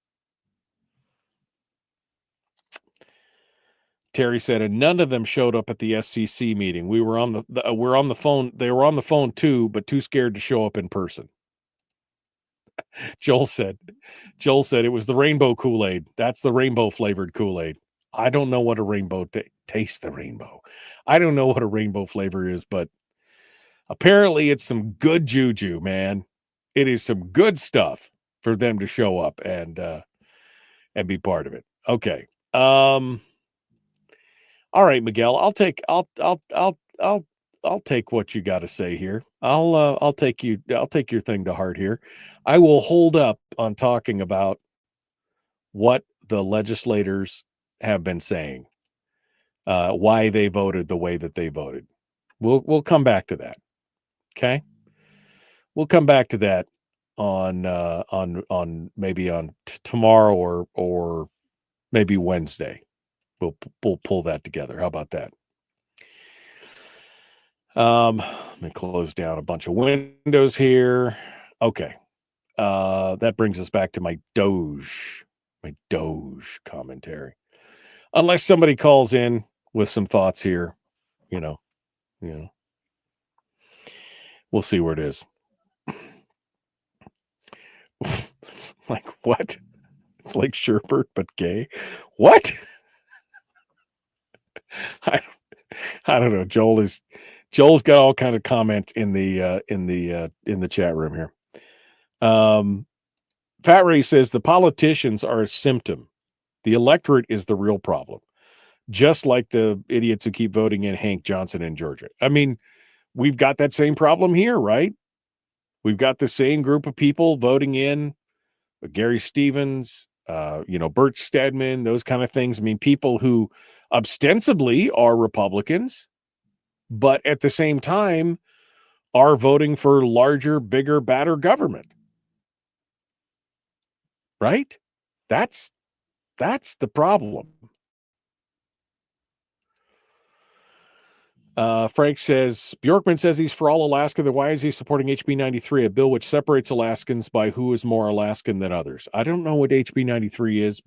Terry said, and none of them showed up at the SCC meeting. We were on we're on the phone. They were on the phone too, but too scared to show up in person. Joel said it was the rainbow Kool-Aid. That's the rainbow flavored Kool-Aid. I don't know what a rainbow tastes the rainbow. I don't know what a rainbow flavor is, but apparently it's some good juju, man. It is some good stuff for them to show up and be part of it. Okay. All right, Miguel, I'll take what you got to say here. I'll take your thing to heart here. I will hold up on talking about what the legislators have been saying, why they voted the way that they voted. We'll come back to that. Okay. We'll come back to that on maybe on tomorrow or maybe Wednesday. We'll pull that together. How about that? Let me close down a bunch of windows here. Okay. That brings us back to my Doge commentary. Unless somebody calls in with some thoughts here, we'll see where it is. It's like, what? It's like Sherbert, but gay. What? I don't know. Joel's got all kinds of comments in the chat room here. Fat Ray says the politicians are a symptom. The electorate is the real problem. Just like the idiots who keep voting in Hank Johnson in Georgia. I mean, we've got that same problem here, right? We've got the same group of people voting in Gary Stevens, Bert Stedman, those kind of things. I mean, people who ostensibly are Republicans, but at the same time are voting for larger, bigger, badder government. Right? That's the problem. Frank says, Bjorkman says he's for all Alaska. Then why is he supporting HB 93, a bill which separates Alaskans by who is more Alaskan than others? I don't know what HB 93 is,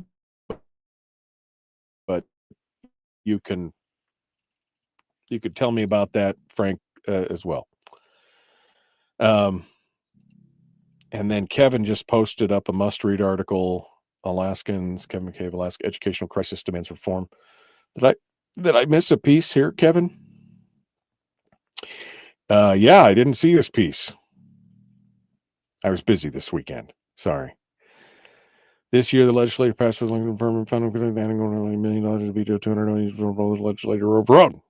but you could tell me about that, Frank, as well. And then Kevin just posted up a must-read article, Alaskans, Kevin McCabe, Alaska Educational Crisis Demands Reform. Did I miss a piece here, Kevin? Yeah, I didn't see this piece. I was busy this weekend. Sorry. This year, the legislature passed with Lincoln Affirmative Fund adding $1 million to veto $200 million for the legislature overrun.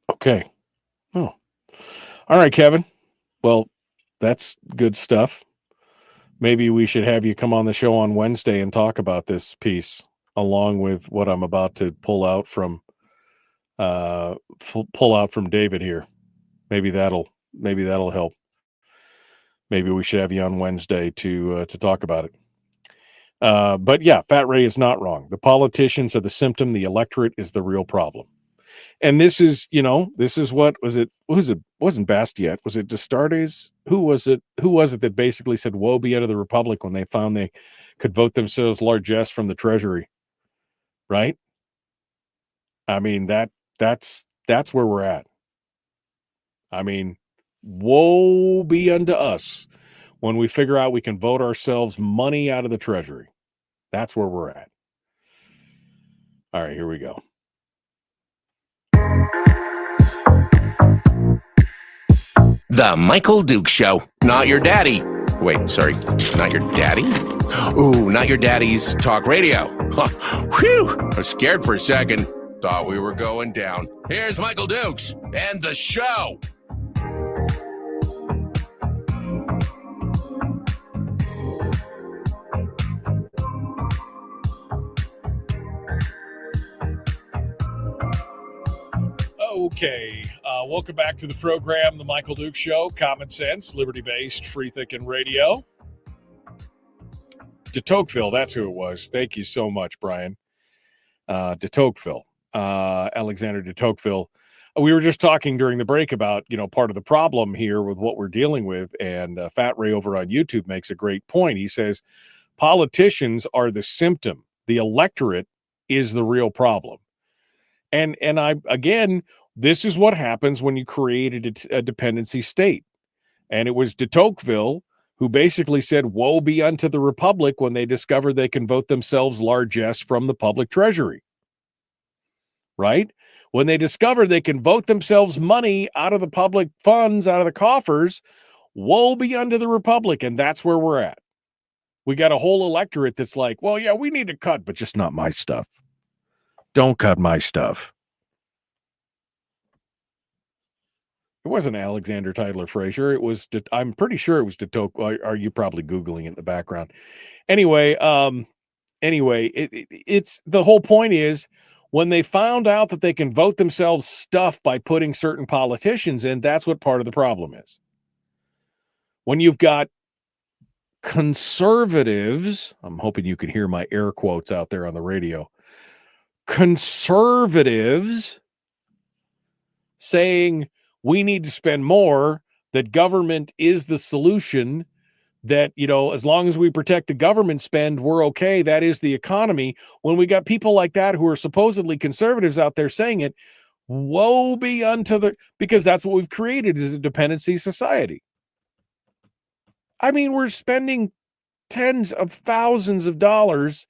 Okay. Oh. All right, Kevin. Well, that's good stuff. Maybe we should have you come on the show on Wednesday and talk about this piece along with what I'm about to pull out from David here. Maybe that'll help. Maybe we should have you on Wednesday to talk about it. But yeah, Fat Ray is not wrong. The politicians are the symptom. The electorate is the real problem. And this is, this is what was it? Wasn't Bastiat? Was it Destartes? Who was it that basically said, woe be unto the Republic when they found they could vote themselves largesse from the treasury? Right? I mean, that's where we're at. I mean, woe be unto us when we figure out we can vote ourselves money out of the treasury. That's where we're at. All right, here we go. The Michael Duke Show. Not your daddy. Wait, sorry. Not your daddy? Ooh, not your daddy's talk radio. Whew. I was scared for a second. Thought we were going down. Here's Michael Dukes and the show. Okay, welcome back to the program, The Michael Duke Show. Common sense, liberty-based, free-thinking radio. De Tocqueville, that's who it was. Thank you so much, Brian. De Tocqueville, Alexander de Tocqueville. We were just talking during the break about, part of the problem here with what we're dealing with, and Fat Ray over on YouTube makes a great point. He says, politicians are the symptom. The electorate is the real problem. And again, this is what happens when you created a dependency state. And it was de Tocqueville who basically said, woe be unto the Republic when they discover they can vote themselves largesse from the public treasury. Right? When they discover they can vote themselves money out of the public funds, out of the coffers, woe be unto the Republic. And that's where we're at. We got a whole electorate that's like, well, yeah, we need to cut, but just not my stuff. Don't cut my stuff. It wasn't Alexander Tyler Frazier. It was, I'm pretty sure it was de Tocqueville. Are you probably Googling it in the background? Anyway, it's the whole point is when they found out that they can vote themselves stuff by putting certain politicians in, that's what part of the problem is. When you've got conservatives, I'm hoping you can hear my air quotes out there on the radio, conservatives saying we need to spend more, that government is the solution, that, as long as we protect the government spend, we're okay. That is the economy. When we got people like that who are supposedly conservatives out there saying it, woe be unto because that's what we've created is a dependency society. I mean, we're spending tens of thousands of dollars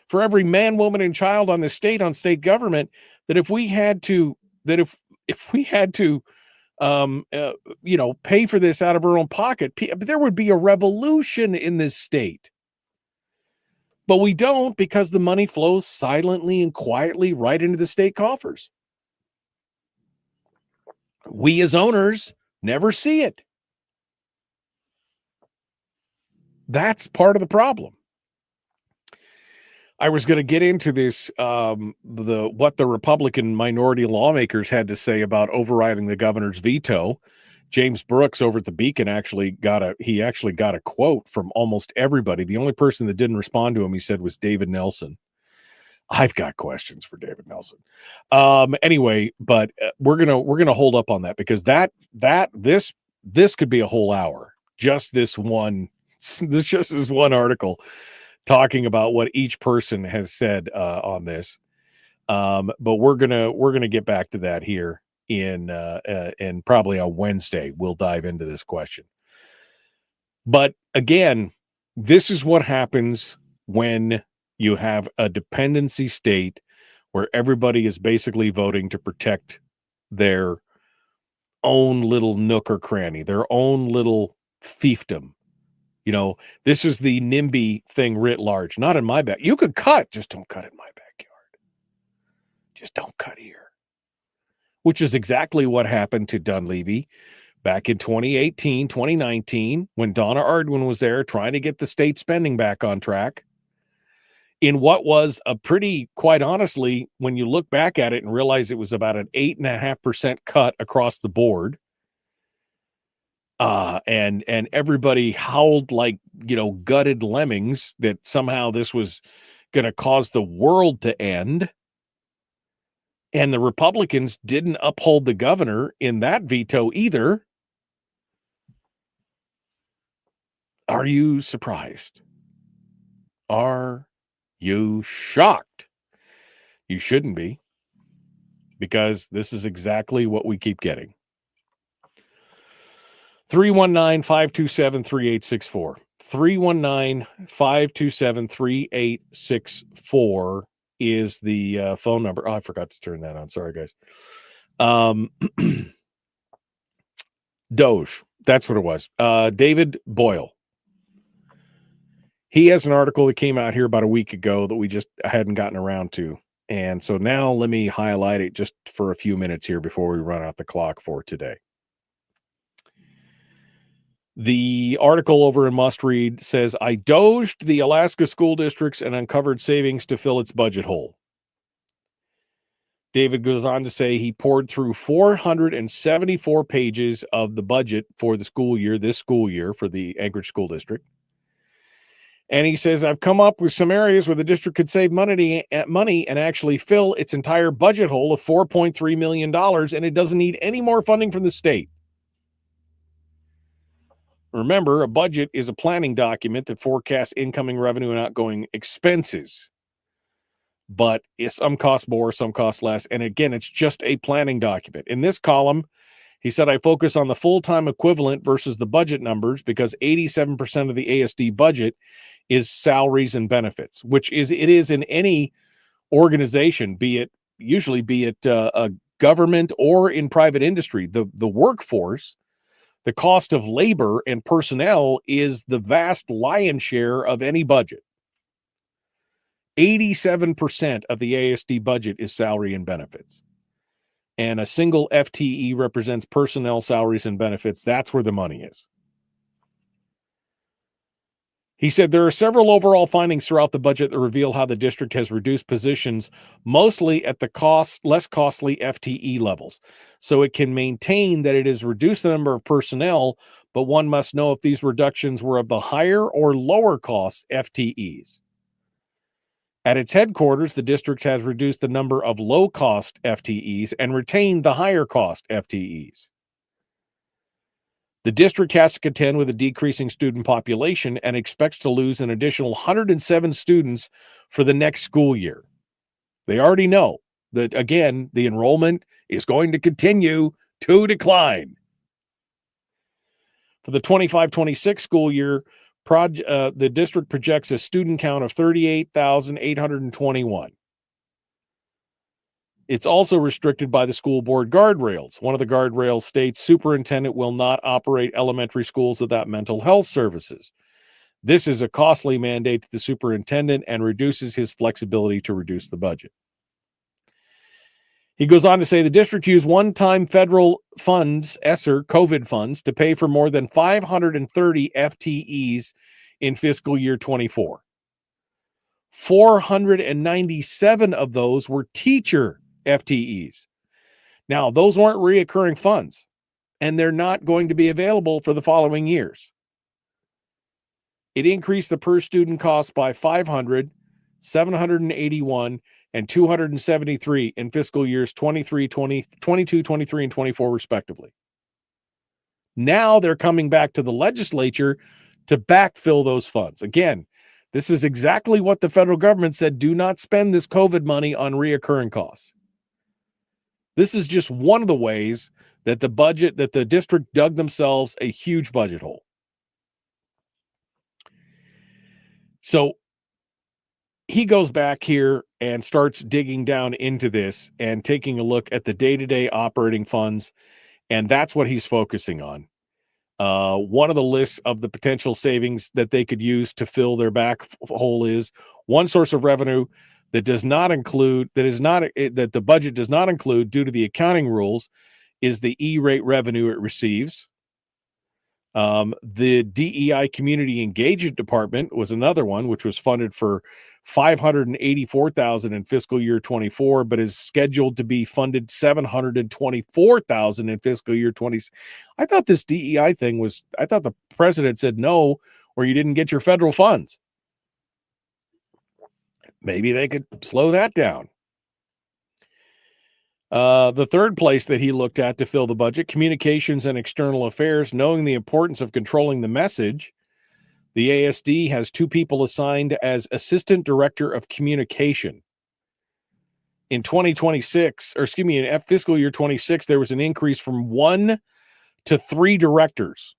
for every man, woman, and child on state government, that if we had to pay for this out of our own pocket, there would be a revolution in this state. But we don't, because the money flows silently and quietly right into the state coffers. We as owners never see it. That's part of the problem. I was going to get into this, what the Republican minority lawmakers had to say about overriding the governor's veto. James Brooks over at the Beacon actually got a quote from almost everybody. The only person that didn't respond to him, he said, was David Nelson. I've got questions for David Nelson. Anyway, but we're gonna hold up on that, because this could be a whole hour. Just this one article talking about what each person has said on this. But we're gonna get back to that here in probably on Wednesday. We'll dive into this question. But again, this is what happens when you have a dependency state where everybody is basically voting to protect their own little nook or cranny, their own little fiefdom. This is the NIMBY thing writ large. Not in my back. You could cut, just don't cut in my backyard. Just don't cut here. Which is exactly what happened to Dunleavy back in 2018, 2019, when Donna Ardwin was there trying to get the state spending back on track. In what was a pretty, quite honestly, when you look back at it and realize it was about an 8.5% cut across the board. And everybody howled like, gutted lemmings that somehow this was going to cause the world to end. And the Republicans didn't uphold the governor in that veto either. Are you surprised? Are you shocked? You shouldn't be, because this is exactly what we keep getting. 319-527-3864. 319-527-3864 is the phone number. Oh, I forgot to turn that on. Sorry, guys. DOGE. That's what it was. David Boyle. He has an article that came out here about a week ago that we just hadn't gotten around to. And so now let me highlight it just for a few minutes here before we run out the clock for today. The article over in Must Read says, I doged the Alaska school districts and uncovered savings to fill its budget hole. David goes on to say he poured through 474 pages of the budget for the school year, this school year, for the Anchorage School District. And he says, I've come up with some areas where the district could save money and actually fill its entire budget hole of $4.3 million, and it doesn't need any more funding from the state. Remember, a budget is a planning document that forecasts incoming revenue and outgoing expenses. But some cost more, some cost less. And again, it's just a planning document. In this column, he said, I focus on the full-time equivalent versus the budget numbers because 87% of the ASD budget is salaries and benefits, which it is in any organization, be it a government or in private industry. The workforce, the cost of labor and personnel is the vast lion's share of any budget. 87% of the ASD budget is salary and benefits. And a single FTE represents personnel, salaries, and benefits. That's where the money is. He said there are several overall findings throughout the budget that reveal how the district has reduced positions, mostly at the less costly FTE levels. So it can maintain that it has reduced the number of personnel, but one must know if these reductions were of the higher or lower cost FTEs. At its headquarters, the district has reduced the number of low-cost FTEs and retained the higher-cost FTEs. The district has to contend with a decreasing student population and expects to lose an additional 107 students for the next school year. They already know that, again, the enrollment is going to continue to decline. For the 25-26 school year, the district projects a student count of 38,821. It's also restricted by the school board guardrails. One of the guardrails states superintendent will not operate elementary schools without mental health services. This is a costly mandate to the superintendent and reduces his flexibility to reduce the budget. He goes on to say the district used one-time federal funds, ESSER, COVID funds, to pay for more than 530 FTEs in fiscal year 24. 497 of those were teacher FTEs. Now, those weren't reoccurring funds, and they're not going to be available for the following years. It increased the per-student cost by 500, 781, and 273 in fiscal years 22, 23, and 24, respectively. Now they're coming back to the legislature to backfill those funds. Again, this is exactly what the federal government said, do not spend this COVID money on reoccurring costs. This is just one of the ways that the district dug themselves a huge budget hole. So he goes back here and starts digging down into this and taking a look at the day-to-day operating funds, and that's what he's focusing on. One of the lists of the potential savings that they could use to fill their back hole is one source of revenue that the budget does not include due to the accounting rules is the E-rate revenue it receives. The DEI Community Engagement Department was another one, which was funded for $584,000 in fiscal year 24, but is scheduled to be funded $724,000 in fiscal year 20. I thought this DEI thing was, I thought the president said no, or you didn't get your federal funds. Maybe they could slow that down. The third place that he looked at to fill the budget, communications and external affairs, knowing the importance of controlling the message. The ASD has 2 people assigned as assistant director of communication. In 2026, or excuse me, in fiscal year 26, there was an increase from 1 to 3 directors.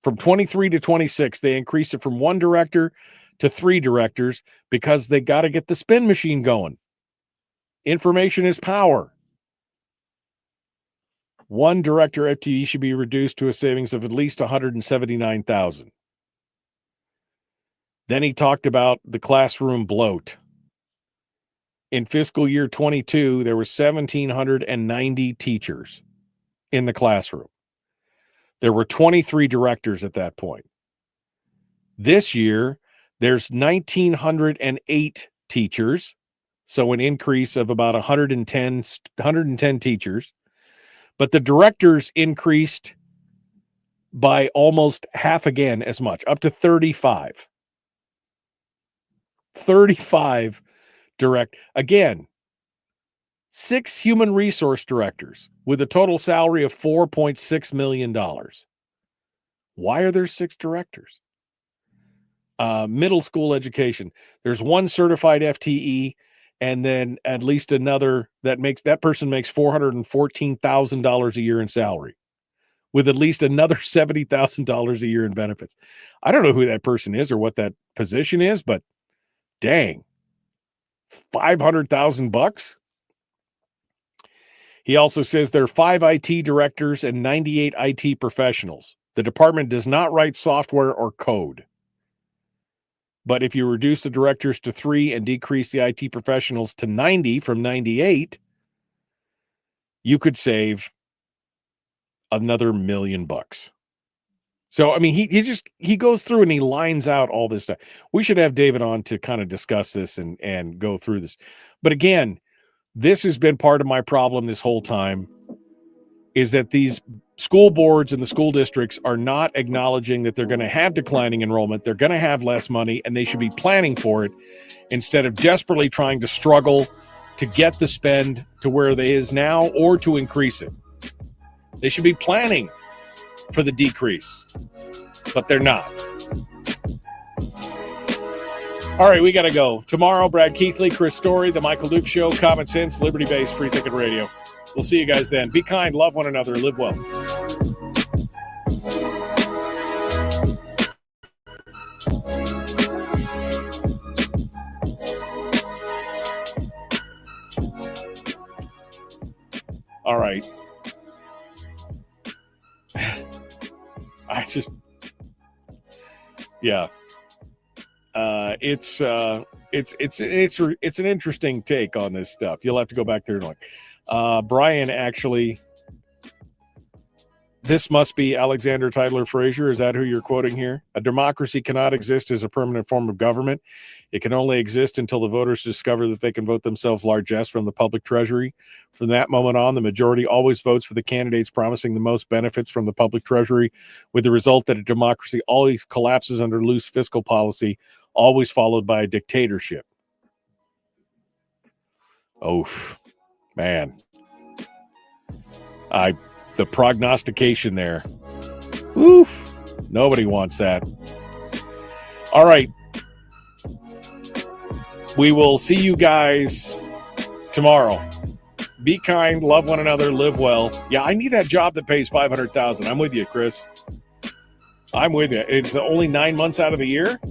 From 23 to 26, they increased it from 1 director to 3 directors because they got to get the spin machine going. Information is power. 1 director FTE should be reduced to a savings of at least $179,000. Then he talked about the classroom bloat. In fiscal year 22, there were 1,790 teachers in the classroom. There were 23 directors at that point. This year, there's 1,908 teachers, so an increase of about 110 teachers. But the directors increased by almost half again as much, up to 35. 35 again, 6 human resource directors with a total salary of $4.6 million. Why are there 6 directors? Middle school education. There's 1 certified FTE, and then at least another that person makes $414,000 a year in salary, with at least another $70,000 a year in benefits. I don't know who that person is or what that position is, but dang, $500,000. He also says there are 5 IT directors and 98 IT professionals. The department does not write software or code. But if you reduce the directors to 3 and decrease the IT professionals to 90 from 98, you could save another $1 million. So, I mean, he goes through and he lines out all this stuff. We should have David on to kind of discuss this and go through this. But again, this has been part of my problem this whole time, is that these school boards and the school districts are not acknowledging that they're going to have declining enrollment. They're going to have less money, and they should be planning for it instead of desperately trying to struggle to get the spend to where it is now or to increase it. They should be planning for the decrease, but they're not. All right, we got to go. Tomorrow, Brad Keithley, Chris Story, The Michael Duke Show, Common Sense, Liberty-Based, Free Thinking Radio. We'll see you guys then. Be kind, love one another, live well. All right. It's an interesting take on this stuff. You'll have to go back there and look. Brian, actually, this must be Alexander Tyler Frazier. Is that who you're quoting here? A democracy cannot exist as a permanent form of government. It can only exist until the voters discover that they can vote themselves largesse from the public treasury. From that moment on, the majority always votes for the candidates promising the most benefits from the public treasury, with the result that a democracy always collapses under loose fiscal policy, always followed by a dictatorship. Oh, man. The prognostication there. Oof. Nobody wants that. All right. We will see you guys tomorrow. Be kind, love one another, live well. Yeah, I need that job that pays $500,000. I'm with you, Chris. I'm with you. It's only 9 months out of the year.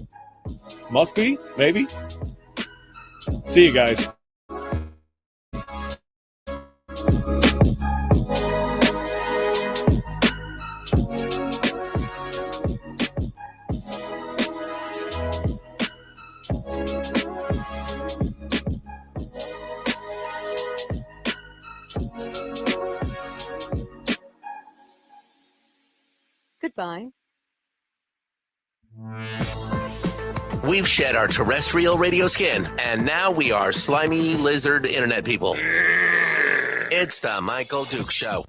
Must be, maybe. See you guys. Goodbye. We've shed our terrestrial radio skin, and now we are slimy lizard internet people. It's the Michael Duke Show.